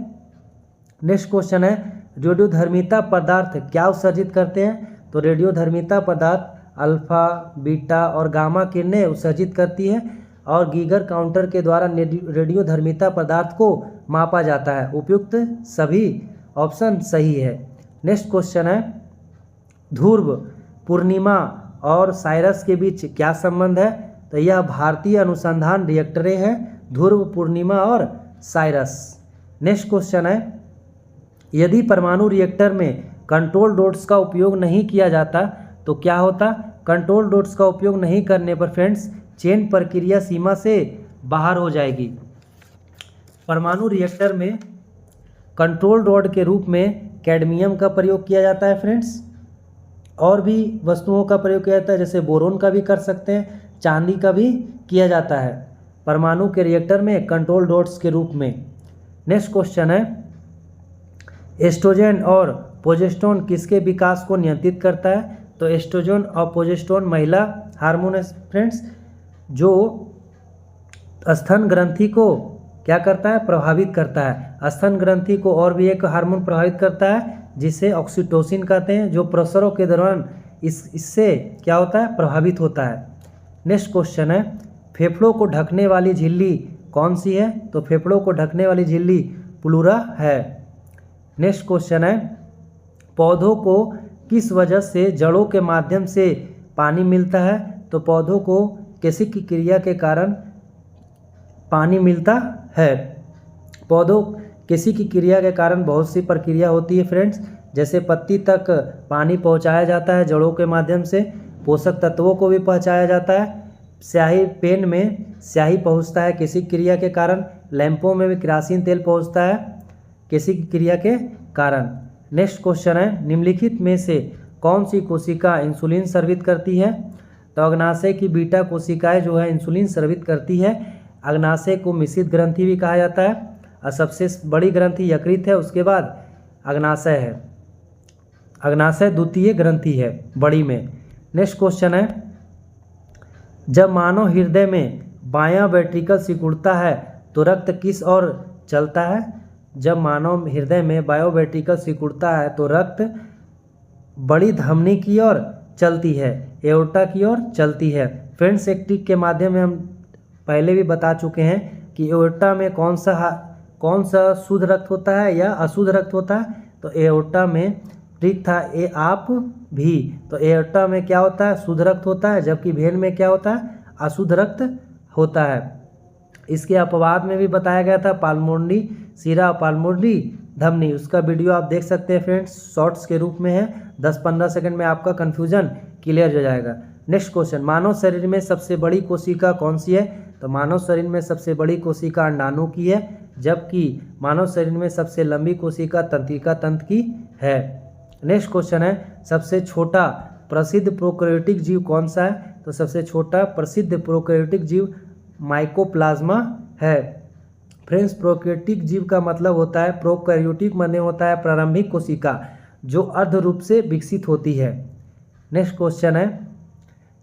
नेक्स्ट क्वेश्चन है, रेडियोधर्मिता पदार्थ क्या उत्सर्जित करते हैं? तो रेडियोधर्मिता पदार्थ अल्फा, बीटा और गामा किरणें उत्सर्जित करती है और गीगर काउंटर के द्वारा रेडियोधर्मिता पदार्थ को मापा जाता है। उपयुक्त सभी ऑप्शन सही है। नेक्स्ट क्वेश्चन है, ध्रुव, पूर्णिमा और साइरस के बीच क्या संबंध है? तो यह भारतीय अनुसंधान रिएक्टरें हैं, ध्रुव, पूर्णिमा और साइरस। नेक्स्ट क्वेश्चन है, यदि परमाणु रिएक्टर में कंट्रोल डोट्स का उपयोग नहीं किया जाता तो क्या होता? कंट्रोल डोट्स का उपयोग नहीं करने पर फ्रेंड्स चेन प्रक्रिया सीमा से बाहर हो जाएगी। परमाणु रिएक्टर में कंट्रोल डॉट के रूप में कैडमियम का प्रयोग किया जाता है फ्रेंड्स, और भी वस्तुओं का प्रयोग किया जाता है, जैसे बोरोन का भी कर सकते हैं, चांदी का भी किया जाता है परमाणु के रिएक्टर में कंट्रोल डॉट्स के रूप में। नेक्स्ट क्वेश्चन है, एस्ट्रोजन और प्रोजेस्टेरोन किसके विकास को नियंत्रित करता है? तो एस्ट्रोजन और प्रोजेस्टेरोन महिला हार्मोन है फ्रेंड्स, जो स्तन ग्रंथि को क्या करता है? प्रभावित करता है। स्तन ग्रंथि को और भी एक हार्मोन प्रभावित करता है जिसे ऑक्सीटोसिन कहते हैं, जो प्रसवों के दौरान इससे क्या होता है? प्रभावित होता है। नेक्स्ट क्वेश्चन है, फेफड़ों को ढकने वाली झिल्ली कौन सी है? तो फेफड़ों को ढकने वाली झिल्ली प्लूरा है। नेक्स्ट क्वेश्चन है, पौधों को किस वजह से जड़ों के माध्यम से पानी मिलता है? तो पौधों को किसी की क्रिया के कारण पानी मिलता है। पौधों किसी की क्रिया के कारण बहुत सी प्रक्रिया होती है फ्रेंड्स, जैसे पत्ती तक पानी पहुंचाया जाता है जड़ों के माध्यम से, पोषक तत्वों को भी पहुंचाया जाता है, स्याही पेन में स्याही पहुंचता है किसी क्रिया के कारण, लैंपों में भी केरोसिन तेल पहुंचता है, किसी की क्रिया के कारण। नेक्स्ट क्वेश्चन है, निम्नलिखित में से कौन सी कोशिका इंसुलिन स्रावित करती है? तो अग्नाशय की बीटा कोशिकाएं जो है इंसुलिन स्रावित करती है। अग्नाशय को मिश्रित ग्रंथि भी कहा जाता है और सबसे बड़ी ग्रंथि यकृत है, उसके बाद अग्नाशय है। अग्नाशय द्वितीय ग्रंथि है बड़ी में। नेक्स्ट क्वेश्चन है, जब मानव हृदय में बायां वेंट्रिकल सिकुड़ता है तो रक्त किस ओर चलता है? जब मानव हृदय में बायों वेंट्रिकल सिकुड़ता है तो रक्त बड़ी धमनी की ओर चलती है, एओर्टा की ओर चलती है। फ्रेंड्स, एक ट्रिक के माध्यम में हम पहले भी बता चुके हैं कि एओर्टा में कौन सा शुद्ध रक्त होता है या अशुद्ध रक्त होता है। तो एओर्टा में ट्रिक था ए आप भी, तो एओर्टा में क्या होता है? शुद्ध रक्त होता है, जबकि वेन में क्या होता है? अशुद्ध रक्त होता है। इसके अपवाद में भी बताया गया था पाल्मोनरी शिरा, पाल्मोनरी धमनी, उसका वीडियो आप देख सकते हैं फ्रेंड्स, शॉर्ट्स के रूप में है। 10-15 सेकंड में आपका कन्फ्यूजन क्लियर हो जाएगा। नेक्स्ट क्वेश्चन, मानव शरीर में सबसे बड़ी कोशिका कौन सी है? तो मानव शरीर में सबसे बड़ी कोशिका अंडाणु की है, जबकि मानव शरीर में सबसे लंबी कोशिका तंत्रिका तंत्र की है। नेक्स्ट क्वेश्चन है, सबसे छोटा प्रसिद्ध प्रोकैरियोटिक जीव कौन सा है? तो सबसे छोटा प्रसिद्ध प्रोकैरियोटिक जीव माइकोप्लाज्मा है। फ्रेंड्स, प्रोकैरियोटिक जीव का मतलब होता है, प्रोकैरियोटिक माने होता है प्रारंभिक कोशिका जो अर्ध रूप से विकसित होती है। नेक्स्ट क्वेश्चन है,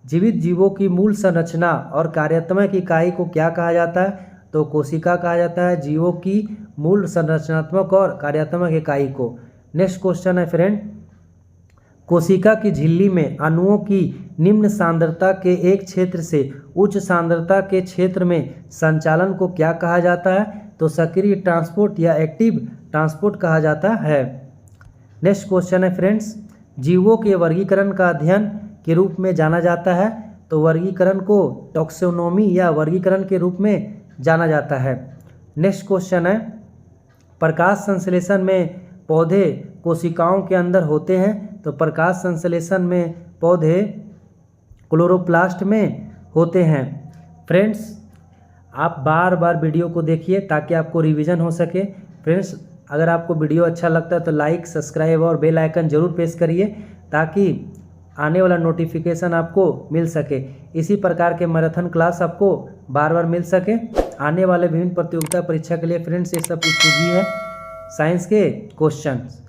जीवित जीवों की मूल संरचना और कार्यात्मक इकाई को क्या कहा जाता है? तो कोशिका कहा जाता है जीवों की मूल संरचनात्मक और कार्यात्मक इकाई को। नेक्स्ट क्वेश्चन है फ्रेंड, कोशिका की झिल्ली में अणुओं की निम्न सांद्रता के एक क्षेत्र से उच्च सांद्रता के क्षेत्र में संचालन को क्या कहा जाता है? तो सक्रिय ट्रांसपोर्ट या एक्टिव ट्रांसपोर्ट कहा जाता है। नेक्स्ट क्वेश्चन है फ्रेंड्स, जीवों के वर्गीकरण का अध्ययन के रूप में जाना जाता है? तो वर्गीकरण को टैक्सोनॉमी या वर्गीकरण के रूप में जाना जाता है। नेक्स्ट क्वेश्चन है, प्रकाश संश्लेषण में पौधे कोशिकाओं के अंदर होते हैं? तो प्रकाश संश्लेषण में पौधे क्लोरोप्लास्ट में होते हैं। फ्रेंड्स, आप बार बार वीडियो को देखिए ताकि आपको रिवीजन हो सके। फ्रेंड्स, अगर आपको वीडियो अच्छा लगता है तो लाइक, सब्सक्राइब और बेल आइकन जरूर प्रेस करिए ताकि आने वाला नोटिफिकेशन आपको मिल सके। इसी प्रकार के मैराथन क्लास आपको बार बार मिल सके। आने वाले विभिन्न प्रतियोगिता परीक्षा के लिए फ्रेंड्स ये सब उपयोगी है, साइंस के क्वेश्चंस।